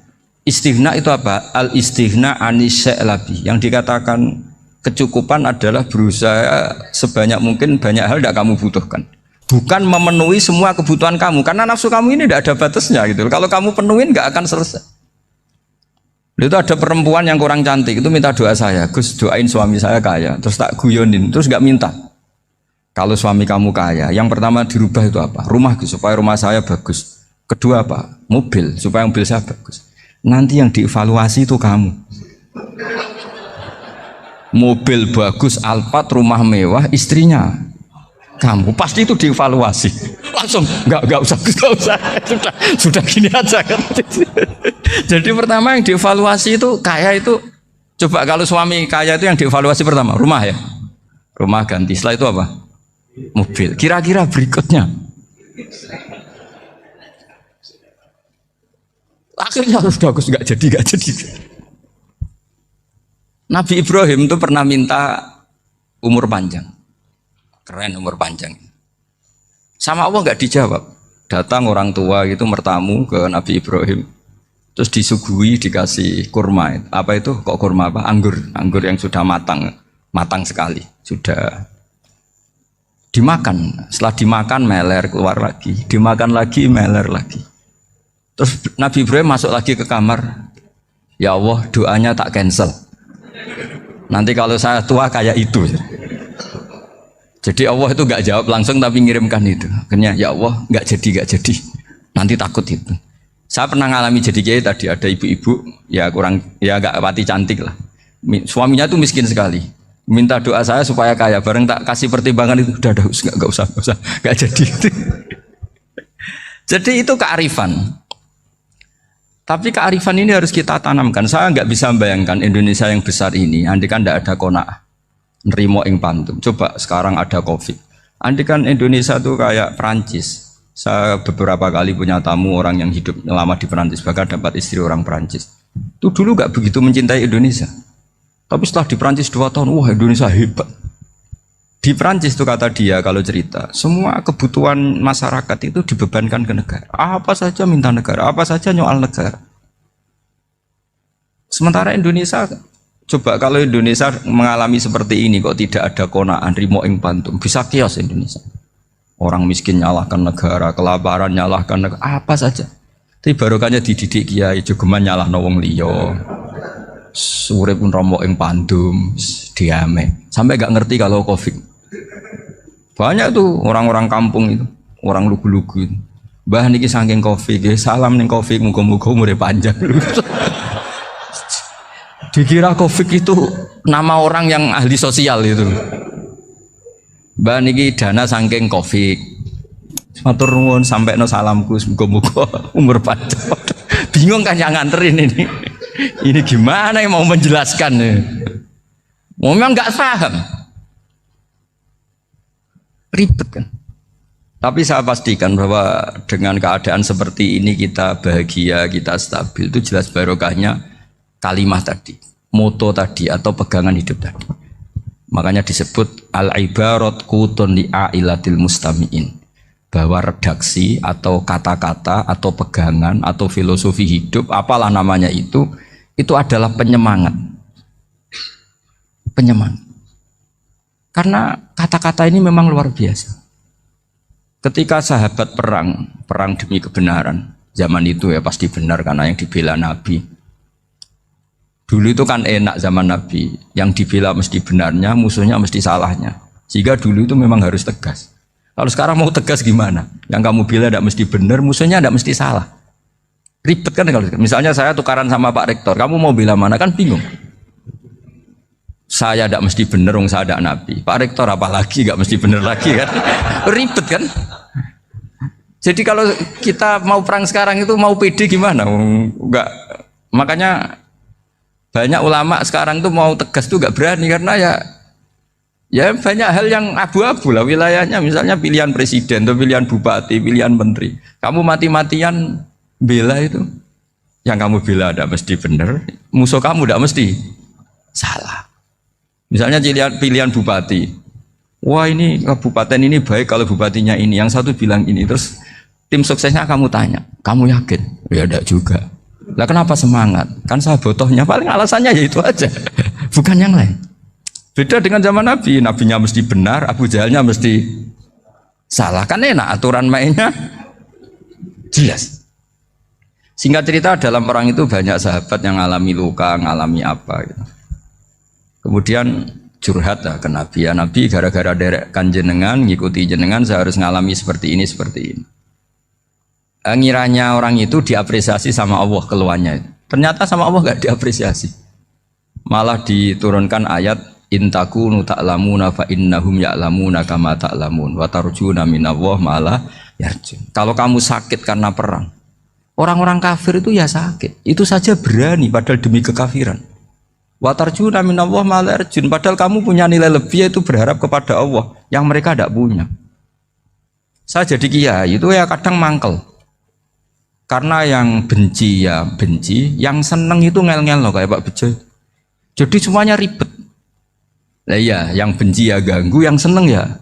istighna itu apa? Al istighna anisya'i. Yang dikatakan kecukupan adalah berusaha sebanyak mungkin banyak hal tidak kamu butuhkan. Bukan memenuhi semua kebutuhan kamu karena nafsu kamu ini tidak ada batasnya gitu. Kalau kamu penuhin nggak akan selesai. Itu ada perempuan yang kurang cantik itu minta doa saya, Gus doain suami saya kaya, terus tak guyonin, terus nggak minta. Kalau suami kamu kaya, yang pertama dirubah itu apa? Rumah Gus, supaya rumah saya bagus. Kedua apa? Mobil, supaya mobil saya bagus. Nanti yang dievaluasi itu kamu. Mobil bagus, Alphard, rumah mewah, istrinya kamu pasti itu dievaluasi. Langsung nggak usah sudah gini aja kan. Jadi pertama yang dievaluasi itu kaya itu coba kalau suami kaya itu yang dievaluasi pertama rumah ya, rumah ganti. Setelah itu apa? Mobil. Kira-kira berikutnya akhirnya harus bagus nggak jadi. Nabi Ibrahim itu pernah minta umur panjang. Keren umur panjang. Sama Allah nggak dijawab. Datang orang tua gitu mertamu ke Nabi Ibrahim. Terus disuguhi dikasih kurma. Apa itu? Kok kurma apa? Anggur yang sudah matang sekali. Sudah dimakan. Setelah dimakan meler keluar lagi. Dimakan lagi meler lagi. Terus Nabi Ibrahim masuk lagi ke kamar. Ya Allah doanya tak cancel. Nanti kalau saya tua kayak itu. Jadi Allah itu nggak jawab langsung tapi ngirimkan itu. Akhirnya ya Allah nggak jadi. Nanti takut itu. Saya pernah ngalami jadi kiai tadi, ada ibu-ibu ya kurang ya nggak pati cantik lah. Suaminya tuh miskin sekali. Minta doa saya supaya kaya. Bareng tak kasih pertimbangan itu udah nggak usah nggak jadi. Jadi itu kearifan. Tapi kearifan ini harus kita tanamkan. Saya nggak bisa membayangkan Indonesia yang besar ini, andai kan tidak ada qanaah, nerimo ing pantum. Coba sekarang ada Covid. Andai kan Indonesia tuh kayak Perancis. Saya beberapa kali punya tamu orang yang hidup lama di Perancis, bahkan dapat istri orang Perancis. Itu dulu nggak begitu mencintai Indonesia. Tapi setelah di Perancis 2 tahun, wah Indonesia hebat. Di Perancis tuh kata dia kalau cerita, semua kebutuhan masyarakat itu dibebankan ke negara. Apa saja minta negara, apa saja nyoal negara. Sementara Indonesia, coba kalau Indonesia mengalami seperti ini kok tidak ada qanaah rimo ing pantum, bisa kios Indonesia. Orang miskin nyalahkan negara, kelaparan nyalahkan negara, apa saja. Tapi barokahnya dididik kiai, jogeman nyalahno wong liya. Urip pun romo ing pandum, diame. Sampai gak ngerti kalau Covid. Banyak tuh orang-orang kampung itu, orang lugu-lugu itu. Mbah niki saking Covid, salam ning Covid, muga-muga umure panjang. Dikira Covid itu nama orang yang ahli sosial itu. Mbah niki dana saking Covid. Matur nuwun sampekno salamku, muga-muga umur panjang. Bingung kan yang nganterin ini. Ini gimana yang mau menjelaskan? Memang nggak paham. Ribet kan. Tapi saya pastikan bahwa dengan keadaan seperti ini kita bahagia, kita stabil, itu jelas barokahnya kalimah tadi, moto tadi atau pegangan hidup tadi. Makanya disebut al-ibarat qutun li'ailatil mustami'in, bahwa redaksi atau kata-kata atau pegangan atau filosofi hidup, apalah namanya itu adalah penyemangat. Penyemangat. Karena kata-kata ini memang luar biasa. Ketika sahabat perang demi kebenaran, zaman itu ya pasti benar karena yang dibela Nabi. Dulu itu kan enak zaman Nabi, yang dibela mesti benarnya, musuhnya mesti salahnya. Sehingga dulu itu memang harus tegas. Kalau sekarang mau tegas gimana? Yang kamu bela tidak mesti benar, musuhnya tidak mesti salah. Ribet kan kalau misalnya saya tukaran sama Pak Rektor, kamu mau bela mana kan bingung. Saya tidak mesti benar, saya tidak Nabi. Pak Rektor apalagi nggak mesti benar lagi kan? Ribet kan? Jadi kalau kita mau perang sekarang itu mau pede gimana? Enggak. Makanya banyak ulama sekarang tuh mau tegas tuh nggak berani karena ya banyak hal yang abu-abu lah wilayahnya. Misalnya pilihan presiden, atau pilihan bupati, pilihan menteri. Kamu mati-matian bela itu, yang kamu bela tidak mesti benar, musuh kamu tidak mesti salah. Misalnya pilihan bupati, wah ini kabupaten ini baik kalau bupatinya ini, yang satu bilang ini, terus tim suksesnya kamu tanya, kamu yakin? Ya tidak juga. Lah kenapa semangat? Kan saya botohnya, paling alasannya ya itu aja, bukan yang lain. Beda dengan zaman Nabi, nabinya mesti benar, Abu Jahalnya mesti salah, kan enak aturan mainnya jelas. Singkat cerita dalam perang itu banyak sahabat yang ngalami luka, ngalami apa gitu. Kemudian curhat lah ke Nabi, ya Nabi gara-gara derekkan jenengan, ngikuti jenengan saya harus ngalami seperti ini. Ngiranya orang itu diapresiasi sama Allah keluarnya itu. Ternyata sama Allah gak diapresiasi. Malah diturunkan ayat intakunu ta'lamuna fa innahum ya'lamuna kama ta'lamun wa tarjuna minallah malah yarjun. Kalau kamu sakit karena perang, orang-orang kafir itu ya sakit. Itu saja berani padahal demi kekafiran. Wa tarjuna minallah malah yarjun. Padahal kamu punya nilai lebih yaitu berharap kepada Allah yang mereka tidak punya. Saya jadi kiai itu ya kadang mangkel. Karena yang benci ya benci, yang seneng itu ngel-ngel loh kayak Pak Bejo. Jadi semuanya ribet. Nah iya, yang benci ya ganggu, yang seneng ya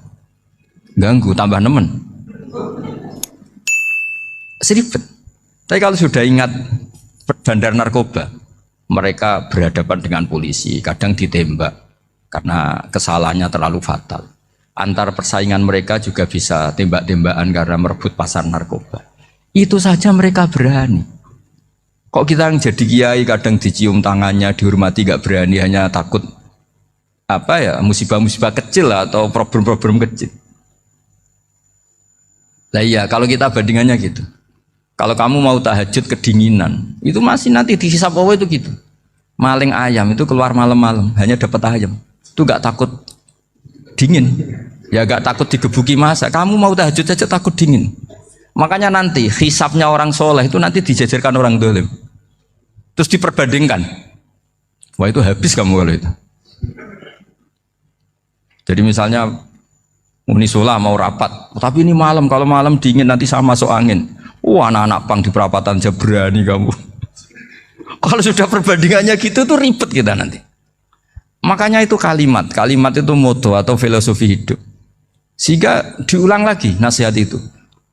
ganggu, tambah nemen. Seribet. Tapi kalau sudah ingat bandar narkoba, mereka berhadapan dengan polisi, kadang ditembak karena kesalahannya terlalu fatal. Antar persaingan mereka juga bisa tembak-tembakan karena merebut pasar narkoba. Itu saja mereka berani. Kok kita yang jadi kiai kadang dicium tangannya, dihormati gak berani, hanya takut apa ya, musibah-musibah kecil lah, atau problem-problem kecil. Lah iya, kalau kita bandingannya gitu. Kalau kamu mau tahajud kedinginan, itu masih nanti dihisab Allah itu gitu. Maling ayam itu keluar malam-malam, hanya dapat ayam. Itu gak takut dingin. Ya gak takut digebuki masa. Kamu mau tahajud saja takut dingin. Makanya nanti hisabnya orang soleh itu nanti dijajarkan orang dolim. Terus diperbandingkan. Wah itu habis kamu kalau itu. Jadi misalnya Unisula mau rapat, tapi ini malam, kalau malam dingin nanti sama masuk angin. Wah anak-anak pang di perapatan aja berani kamu. Kalau sudah perbandingannya gitu tuh ribet kita nanti. Makanya itu kalimat itu moto atau filosofi hidup. Sehingga diulang lagi nasihat itu.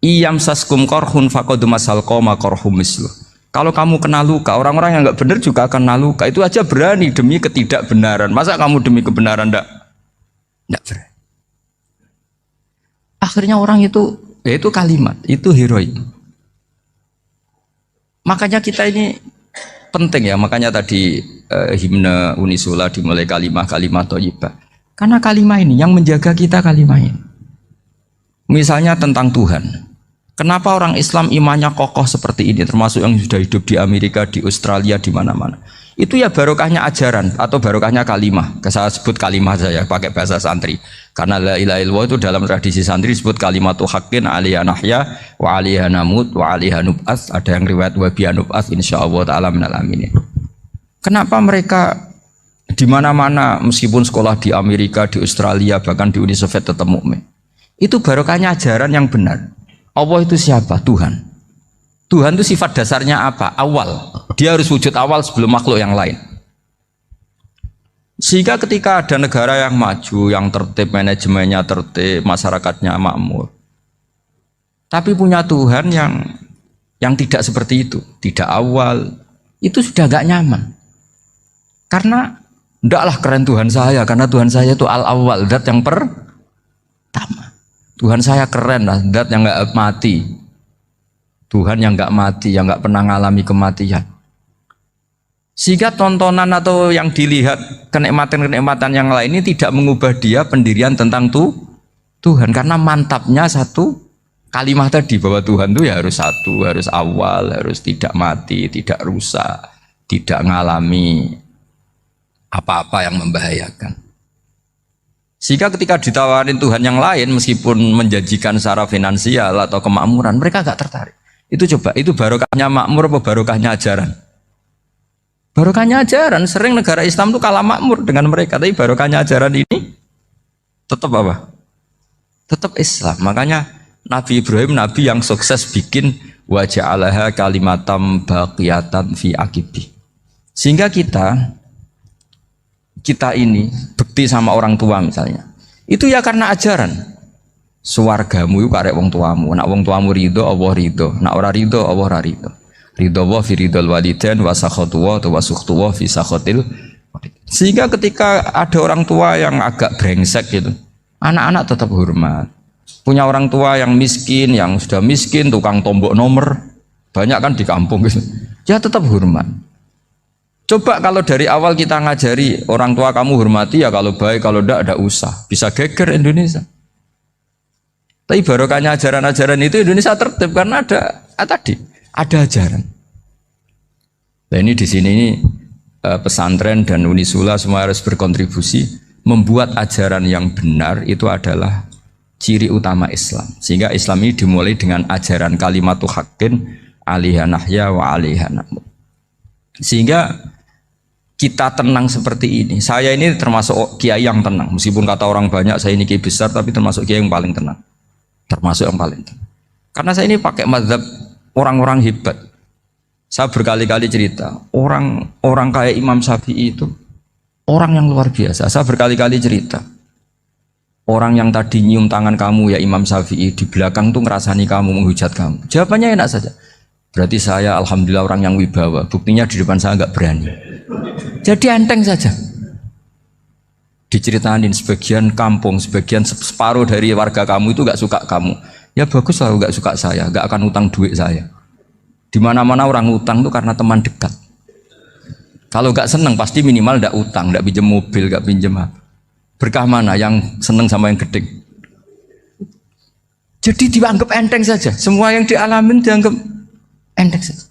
Iyam saskum korhun fakodu masal koma korhum mislu. Kalau kamu kena luka, orang-orang yang nggak benar juga akan kena luka. Itu aja berani demi ketidakbenaran. Masa kamu demi kebenaran nggak berani? Akhirnya orang itu, ya itu kalimat, itu heroik. Makanya kita ini penting ya. Makanya tadi himne Unisula dimulai kalimat thayyibah. Karena kalimat ini yang menjaga kita kalimat ini. Misalnya tentang Tuhan. Kenapa orang Islam imannya kokoh seperti ini, termasuk yang sudah hidup di Amerika, di Australia, di mana-mana. Itu ya barokahnya ajaran atau barokahnya kalimah. Saya sebut kalimah saya pakai bahasa santri. Karena la ilaha illallah itu dalam tradisi santri disebut kalimatu haqqin alaiha nahya wa alaiha namut wa alaiha nub'ats. Ada yang riwayat wa biha nub'ats insyaallah taala minal aminin. Kenapa mereka di mana-mana meskipun sekolah di Amerika, di Australia, bahkan di Uni Soviet tetap mukmin? Itu barokahnya ajaran yang benar. Allah itu siapa? Tuhan. Tuhan itu sifat dasarnya apa? Awal. Dia harus wujud awal sebelum makhluk yang lain. Sehingga ketika ada negara yang maju, yang tertib, manajemennya tertib, masyarakatnya makmur, tapi punya Tuhan yang tidak seperti itu, tidak awal, itu sudah gak nyaman. Karena ndaklah keren Tuhan saya, karena Tuhan saya itu al-awwal, zat yang pertama. Tuhan saya keren lah, zat yang nggak mati. Tuhan yang nggak mati, yang nggak pernah mengalami kematian. Sehingga tontonan atau yang dilihat kenikmatan-kenikmatan yang lain ini tidak mengubah dia pendirian tentang Tuhan. Karena mantapnya satu kalimat tadi bahwa Tuhan itu ya harus satu, harus awal, harus tidak mati, tidak rusak, tidak mengalami apa-apa yang membahayakan. Sehingga ketika ditawarin Tuhan yang lain meskipun menjanjikan secara finansial atau kemakmuran, mereka gak tertarik. Itu coba, itu barokahnya makmur apa barokahnya ajaran? Barokahnya ajaran. Sering negara Islam itu kalah makmur dengan mereka, tapi barokahnya ajaran ini tetap apa? Tetap Islam. Makanya Nabi Ibrahim, Nabi yang sukses bikin wa ja'alaha kalimatam baqiyatan fi aqibi. Sehingga kita ini bekti sama orang tua misalnya, itu ya karena ajaran. Suwargamu itu karek wong tuamu. Nak wong tuamu ridho, Allah ridho. Nak ora ridho, Allah ora ridho. Ridho wa fi ridhol walidain wa sakhatu wa sukhtu wa fi sakhatil. Sehingga ketika ada orang tua yang agak brengsek gitu, anak-anak tetap hormat. Punya orang tua yang miskin, yang sudah miskin, tukang tombok nomor, banyak kan di kampung gitu. Ya tetap hormat. Coba kalau dari awal kita ngajari orang tua kamu hormati ya, kalau baik, kalau tidak usah. Bisa geger Indonesia. Tapi barokahnya ajaran-ajaran itu Indonesia tertib karena ada ajaran. Nah ini di sini pesantren dan Unisula semua harus berkontribusi membuat ajaran yang benar itu adalah ciri utama Islam. Sehingga Islam ini dimulai dengan ajaran kalimatu haqqin alaiha nahya wa alaiha namut. Sehingga kita tenang seperti ini. Saya ini termasuk kiai yang tenang. Meskipun kata orang banyak saya ini kiai besar, tapi termasuk kiai yang paling tenang. Termasuk yang paling tenang. Karena saya ini pakai mazhab orang-orang hebat. Saya berkali-kali cerita, orang kayak Imam Syafi'i itu orang yang luar biasa. Saya berkali-kali cerita, orang yang tadi nyium tangan kamu ya Imam Syafi'i, di belakang tuh ngerasani kamu, menghujat kamu. Jawabannya enak saja. Berarti saya alhamdulillah orang yang wibawa. Buktinya di depan saya nggak berani. Jadi enteng saja. Diceritain sebagian kampung, sebagian separuh dari warga kamu itu nggak suka kamu. Ya bagus lah nggak suka saya, nggak akan utang duit saya. Di mana-mana orang utang itu karena teman dekat. Kalau nggak seneng pasti minimal nggak utang, nggak pinjam mobil, nggak pinjam apa. Berkah mana yang seneng sama yang gede? Jadi dianggap enteng saja. Semua yang dialamin dianggap enteng saja.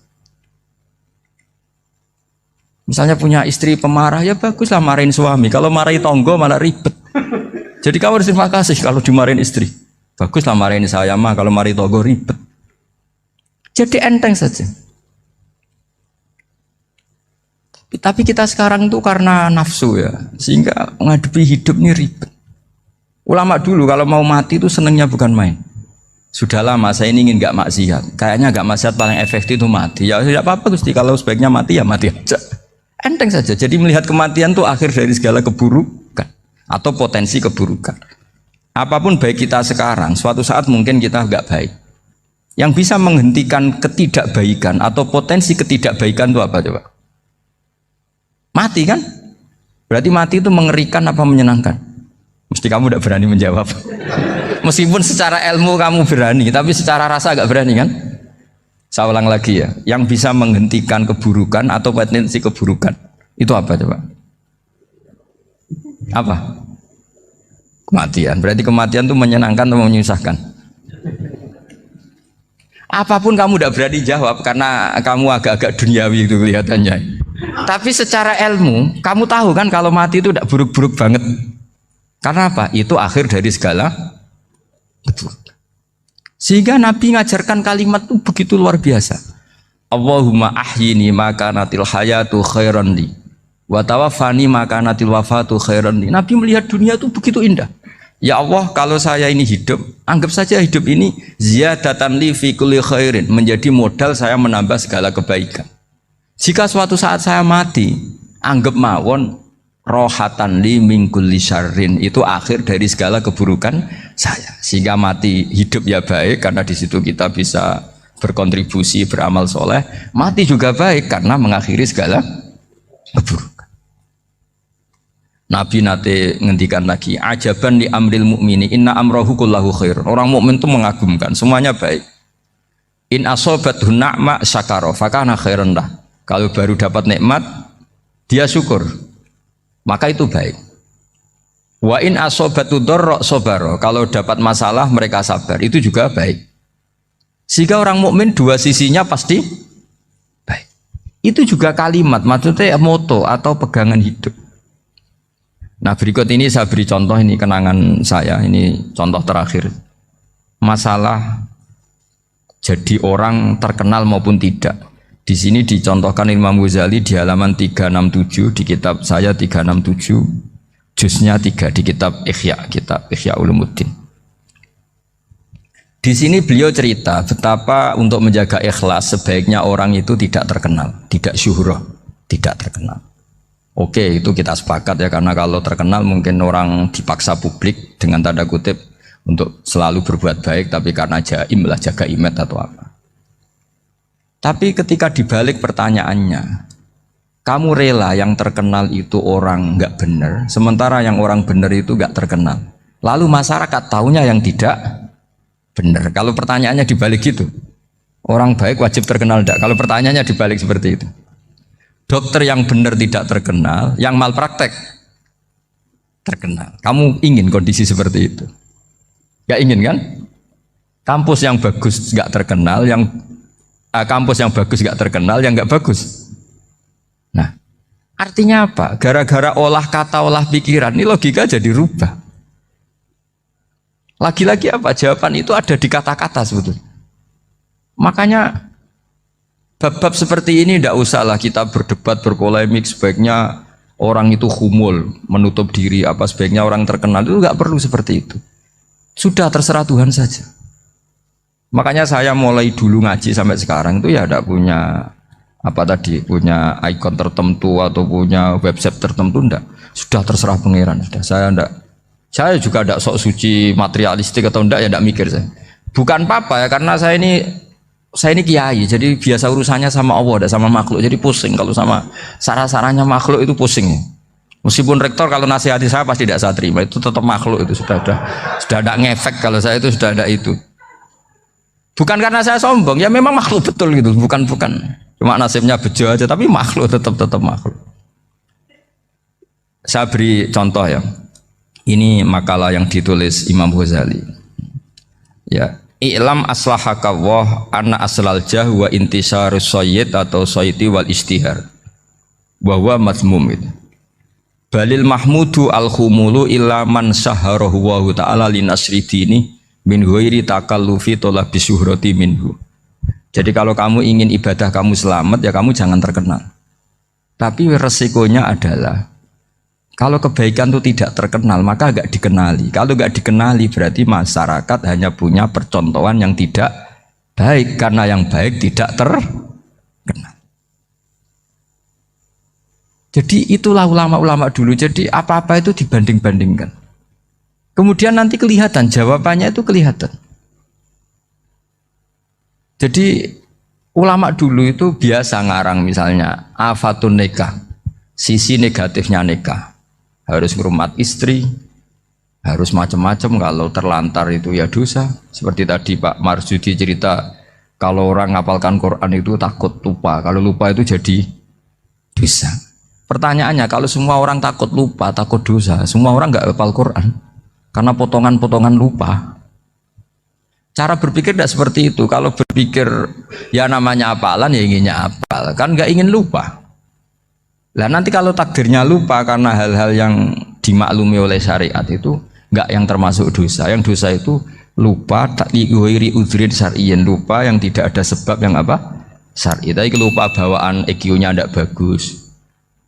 Misalnya punya istri pemarah, ya baguslah marahin suami. Kalau marahin tonggo malah ribet. Jadi kamu harus terima kasih kalau dimarahin istri. Baguslah marahin saya mah, kalau marahin tonggo ribet. Jadi enteng saja. Tapi kita sekarang tuh karena nafsu ya, sehingga menghadapi hidup ini ribet. Ulama dulu kalau mau mati itu senengnya bukan main. Sudah lama saya ini ingin gak maksiat. Kayaknya gak maksiat paling efektif itu mati. Ya tidak apa-apa Gusti, kalau sebaiknya mati ya mati aja. Enteng saja. Jadi melihat kematian itu akhir dari segala keburukan atau potensi keburukan. Apapun baik kita sekarang, suatu saat mungkin kita gak baik. Yang bisa menghentikan ketidakbaikan atau potensi ketidakbaikan itu apa coba? Mati kan? Berarti mati itu mengerikan apa menyenangkan? Mesti kamu tidak berani menjawab. Meskipun secara ilmu kamu berani, tapi secara rasa agak berani kan? Saya ulang lagi ya, yang bisa menghentikan keburukan atau potensi keburukan itu apa coba? Apa? Kematian. Berarti kematian itu menyenangkan atau menyusahkan? Apapun kamu tidak berani jawab karena kamu agak-agak duniawi itu kelihatannya. Tapi secara ilmu, kamu tahu kan kalau mati itu tidak buruk-buruk banget. Karena apa? Itu akhir dari segala keburukan. Sehingga Nabi ngajarkan kalimat itu begitu luar biasa. Allahumma ahyini maka natil hayatu khairan li wa tawaffani maka natil wafatu khairan li. Nabi melihat dunia itu begitu indah. Ya Allah, kalau saya ini hidup, anggap saja hidup ini ziyadatan li fi kulli khairin, menjadi modal saya menambah segala kebaikan. Jika suatu saat saya mati, anggap mawon rohatan li min kulli syarrin, itu akhir dari segala keburukan saya. Sehingga mati hidup ya baik karena di situ kita bisa berkontribusi beramal soleh. Mati juga baik karena mengakhiri segala keburukan. Nabi nate ngendikan lagi, ajaban li amril mu'mini inna amrahu kullahu khair. Orang mukmin itu mengagumkan, semuanya baik. In asobathu na'ma syakara fakana khairan lah. Kalau baru dapat nikmat, dia syukur, maka itu baik. Wa in asobatu dharra sabara. Kalau dapat masalah mereka sabar, itu juga baik. Sehingga orang mukmin dua sisinya pasti baik. Itu juga kalimat, maksudnya moto atau pegangan hidup. Nah berikut ini saya beri contoh, ini kenangan saya, ini contoh terakhir. Masalah jadi orang terkenal maupun tidak. Di sini dicontohkan Imam Ghazali di halaman 367 di kitab saya 367, juznya 3 di kitab Ihya Ulumuddin. Di sini beliau cerita betapa untuk menjaga ikhlas sebaiknya orang itu tidak terkenal, tidak syuhrah, tidak terkenal. Oke, itu kita sepakat ya, karena kalau terkenal mungkin orang dipaksa publik dengan tanda kutip untuk selalu berbuat baik, tapi karena jaim lah, jaga image atau apa. Tapi ketika dibalik pertanyaannya, kamu rela yang terkenal itu orang nggak benar, sementara yang orang benar itu nggak terkenal. Lalu masyarakat tahunya yang tidak benar. Kalau pertanyaannya dibalik gitu, orang baik wajib terkenal enggak? Kalau pertanyaannya dibalik seperti itu. Dokter yang benar tidak terkenal, yang malpraktek terkenal. Kamu ingin kondisi seperti itu? Gak ingin kan? Kampus yang bagus gak terkenal, kampus yang bagus gak terkenal, yang gak bagus. Nah, artinya apa? Gara-gara olah kata, olah pikiran, ini logika jadi rubah. Lagi-lagi apa? Jawaban itu ada di kata-kata sebetulnya. Makanya bab-bab seperti ini tidak usahlah kita berdebat, berpolemik. Sebaiknya orang itu humul, menutup diri, apa sebaiknya orang terkenal, itu nggak perlu seperti itu. Sudah terserah Tuhan saja. Makanya saya mulai dulu ngaji sampai sekarang itu ya tidak punya punya ikon tertentu atau punya website tertentu, enggak. Sudah terserah pangeran. Sudah saya juga tidak sok suci materialistik atau enggak, ya tidak mikir saya. Bukan apa-apa ya, karena saya ini kiai, jadi biasa urusannya sama Allah, tidak sama makhluk. Jadi pusing kalau sama sarah-sarahnya makhluk itu pusing. Meskipun rektor kalau nasihati saya pasti tidak saya terima, itu tetap makhluk, itu sudah ada ngefek kalau saya itu sudah ada itu. Bukan karena saya sombong, ya memang makhluk betul gitu, bukan cuma nasibnya bejo aja, tapi makhluk tetap makhluk. Saya beri contoh ya. Ini makalah yang ditulis Imam Ghazali. Ya, i'lam aslahaka Allah anna aslal jah wa intisarus sayyid atau sayyidi wal istihar. Wa huwa mazmum itu. Balil mahmudu al khumulu illa man saharahu wa ta'ala linasri dini min ghairi takallufi talabi syuhrati minhu. Jadi kalau kamu ingin ibadah kamu selamat ya kamu jangan terkenal. Tapi resikonya adalah kalau kebaikan itu tidak terkenal maka gak dikenali. Kalau gak dikenali berarti masyarakat hanya punya percontohan yang tidak baik karena yang baik tidak terkenal. Jadi itulah ulama-ulama dulu. Jadi apa-apa itu dibanding-bandingkan. Kemudian nanti kelihatan jawabannya itu kelihatan. Jadi ulama dulu itu biasa ngarang misalnya afatun nikah, sisi negatifnya nikah. Harus ngurmat istri, harus macam-macam, kalau terlantar itu ya dosa. Seperti tadi Pak Marsudi cerita, kalau orang ngapalkan Quran itu takut lupa, kalau lupa itu jadi dosa. Pertanyaannya, kalau semua orang takut lupa, takut dosa, semua orang nggak hafal Quran karena potongan-potongan lupa. Cara berpikir tidak seperti itu. Kalau berpikir ya namanya hafalan ya inginnya hafal, kan nggak ingin lupa. Lah nanti kalau takdirnya lupa karena hal-hal yang dimaklumi oleh syariat itu enggak yang termasuk dosa. Yang dosa itu lupa takliwiri udhrin syar'iyyan, lupa yang tidak ada sebab yang apa? Syar'i. Tapi lupa bawaan EQ-nya tidak bagus.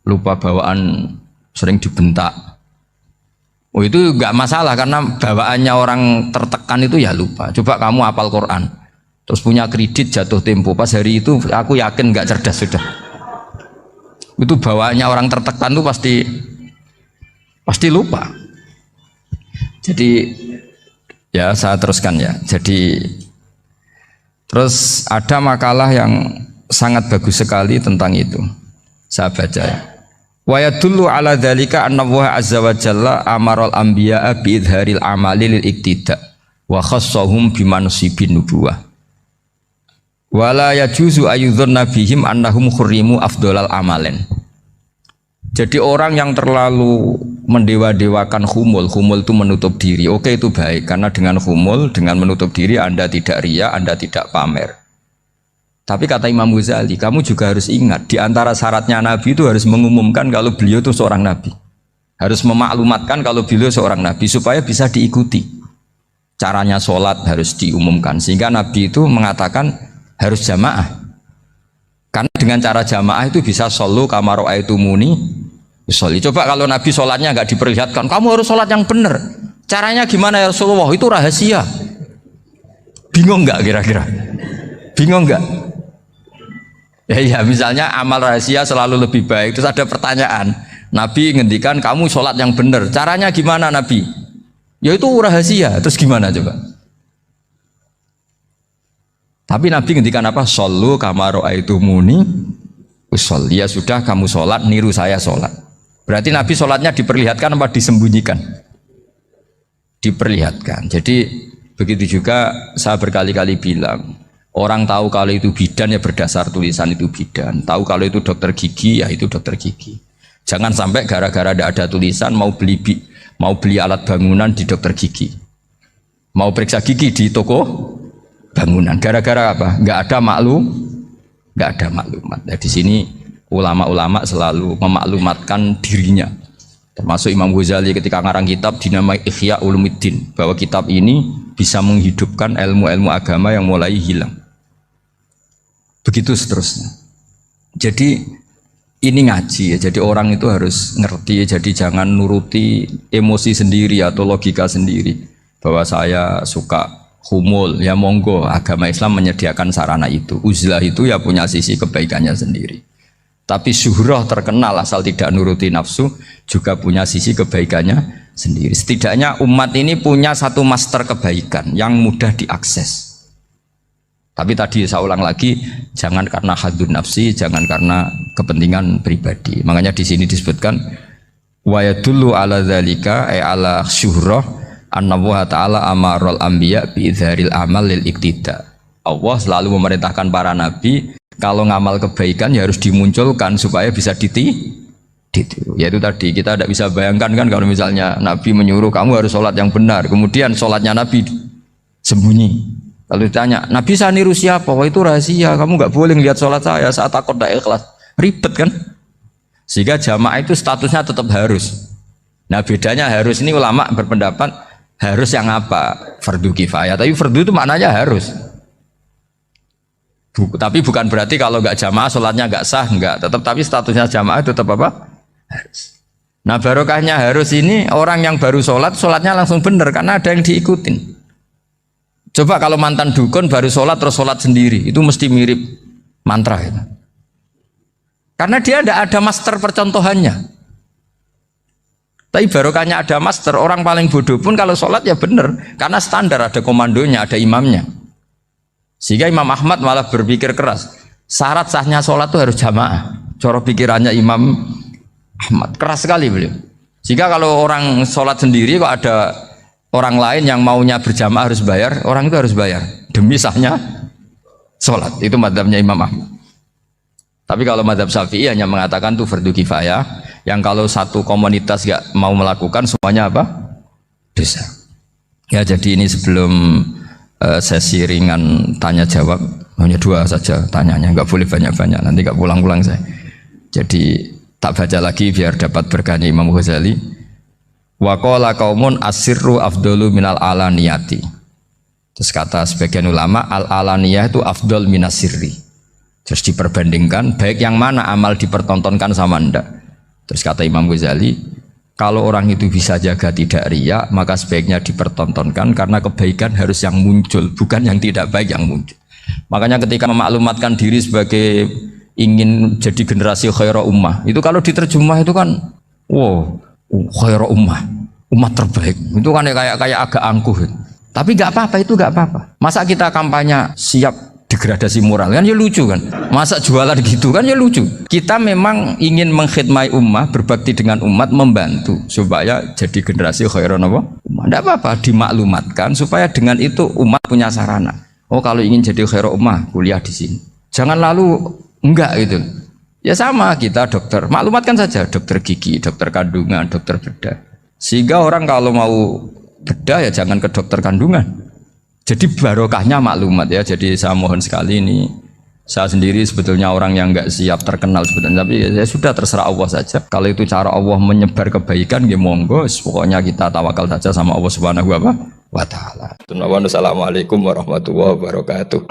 Lupa bawaan sering dibentak. Oh itu enggak masalah karena bawaannya orang tertekan itu ya lupa. Coba kamu hafal Quran. Terus punya kredit jatuh tempo. Pas hari itu aku yakin enggak cerdas sudah. Itu bawaannya orang tertekan tuh pasti lupa. Jadi ya saya teruskan ya. Jadi terus ada makalah yang sangat bagus sekali tentang itu. Saya baca ya. Wa yadullu ala dzalika anna Allah azza wa jalla amaral anbiya'a bi idharil amali lil iktida wa khassahum bi mansibin nubuwah. Wala yajuzu ayyudhunna bihim annahum khurrimu afdolal amalen. Jadi orang yang terlalu mendewa-dewakan khumul itu menutup diri. Oke itu baik karena dengan khumul, dengan menutup diri Anda tidak riya, Anda tidak pamer. Tapi kata Imam Ghazali, kamu juga harus ingat di antara syaratnya Nabi itu harus mengumumkan kalau beliau itu seorang Nabi. Harus memaklumatkan kalau beliau seorang Nabi supaya bisa diikuti. Caranya sholat harus diumumkan sehingga Nabi itu mengatakan harus jamaah. Karena dengan cara jamaah itu bisa shollu kama ra'aitumuni usolli. Coba kalau Nabi sholatnya nggak diperlihatkan, kamu harus sholat yang benar. Caranya gimana ya Rasulullah? Itu rahasia. Bingung nggak kira-kira? Bingung nggak? Ya misalnya amal rahasia selalu lebih baik. Terus ada pertanyaan, Nabi ngendikan kamu sholat yang benar. Caranya gimana Nabi? Ya itu rahasia. Terus gimana coba? Tapi Nabi ngendikan apa? Shollu kama ra'aitumuni usolli. Ya sudah kamu sholat, niru saya sholat. Berarti Nabi sholatnya diperlihatkan apa disembunyikan? Diperlihatkan. Jadi begitu juga saya berkali-kali bilang, orang tahu kalau itu bidan ya berdasar tulisan itu bidan. Tahu kalau itu dokter gigi ya itu dokter gigi. Jangan sampai gara-gara tidak ada tulisan mau beli alat bangunan di dokter gigi, mau periksa gigi di toko bangunan. Gara-gara apa? Nggak ada maklumat. Nah, di sini ulama-ulama selalu memaklumatkan dirinya. Termasuk Imam Ghazali ketika ngarang kitab dinamai Ihya Ulumuddin, bahwa kitab ini bisa menghidupkan ilmu-ilmu agama yang mulai hilang. Begitu seterusnya. Jadi ini ngaji ya. Jadi orang itu harus ngerti ya. Jadi jangan nuruti emosi sendiri atau logika sendiri. Bahwa saya suka humul, ya monggo, agama Islam menyediakan sarana itu. Uzlah itu ya punya sisi kebaikannya sendiri. Tapi syuhrah terkenal asal tidak nuruti nafsu juga punya sisi kebaikannya sendiri. Setidaknya umat ini punya satu master kebaikan yang mudah diakses. Tapi tadi saya ulang lagi, jangan karena hadun nafsi, jangan karena kepentingan pribadi. Makanya di sini disebutkan wa yadullu ala dzalika ay ala syuhrah anna Allah ta'ala amarul anbiya bi idharil amal lil iktida. Allah selalu memerintahkan para nabi kalau ngamal kebaikan ya harus dimunculkan supaya bisa Itu. Yaitu tadi kita tidak bisa bayangkan kan kalau misalnya Nabi menyuruh kamu harus sholat yang benar, kemudian sholatnya Nabi sembunyi. Lalu ditanya, Nabi saya niru siapa? Wah itu rahasia, kamu nggak boleh lihat sholat saya saat takut tidak ikhlas. Ribet kan? Sehingga jamaah itu statusnya tetap harus. Nah bedanya harus ini ulama berpendapat harus yang apa? Fardu kifayah. Tapi fardu itu maknanya harus. Tapi bukan berarti kalau nggak jamaah sholatnya nggak sah, nggak. Tetap tapi statusnya jamaah tetap apa? Harus. Nah barokahnya harus ini orang yang baru sholat, sholatnya langsung benar karena ada yang diikutin. Coba kalau mantan dukun baru sholat terus sholat sendiri, itu mesti mirip mantra gitu. Karena dia tidak ada master percontohannya. Tapi barokahnya ada master, orang paling bodoh pun kalau sholat ya benar, karena standar ada komandonya, ada imamnya. Sehingga Imam Ahmad malah berpikir keras, syarat sahnya sholat itu harus jamaah. Cara pikirannya Imam Ahmad keras sekali beliau. Sehingga kalau orang sholat sendiri kok ada orang lain yang maunya berjamaah harus bayar, orang itu harus bayar demi sahnya sholat. Itu madzhabnya Imam Ahmad. Tapi kalau madzhab Syafi'i hanya mengatakan itu fardu kifayah, yang kalau satu komunitas gak mau melakukan semuanya apa? Dosa. Ya jadi ini sebelum sesi ringan tanya jawab, hanya 2 saja tanyanya, nggak boleh banyak-banyak, nanti nggak pulang-pulang saya. Jadi tak baca lagi biar dapat berkahnya Imam Ghazali. Wa qala qaumun asirru afdalu minal alaniyati. Terus kata sebagian ulama al alaniyah itu afdal minas sirri. Terus diperbandingkan baik yang mana amal dipertontonkan sama ndak. Terus kata Imam Ghazali, kalau orang itu bisa jaga tidak riya, maka sebaiknya dipertontonkan karena kebaikan harus yang muncul, bukan yang tidak baik yang muncul. Makanya ketika memaklumatkan diri sebagai ingin jadi generasi khairah ummah, itu kalau diterjemah itu kan wow, khairah ummah, umat terbaik. Itu kan kayak agak angkuh. Tapi nggak apa-apa, itu nggak apa-apa. Masa kita kampanye siap degradasi moral kan ya lucu kan, masa jualan gitu kan ya lucu. Kita memang ingin mengkhidmati ummah, berbakti dengan umat, membantu supaya jadi generasi khairun apa? Ummah. Tidak apa-apa dimaklumatkan supaya dengan itu umat punya sarana. Oh kalau ingin jadi khairun ummah kuliah di sini. Jangan lalu enggak gitu. Ya sama kita dokter, maklumatkan saja dokter gigi, dokter kandungan, dokter bedah. Sehingga orang kalau mau bedah ya jangan ke dokter kandungan. Jadi barokahnya maklumat ya. Jadi saya mohon sekali ini, saya sendiri sebetulnya orang yang nggak siap terkenal sebetulnya, tapi ya sudah terserah Allah saja. Kalau itu cara Allah menyebar kebaikan, ya monggo. Pokoknya kita tawakal saja sama Allah Subhanahu wa Ta'ala. Assalamualaikum warahmatullahi wabarakatuh.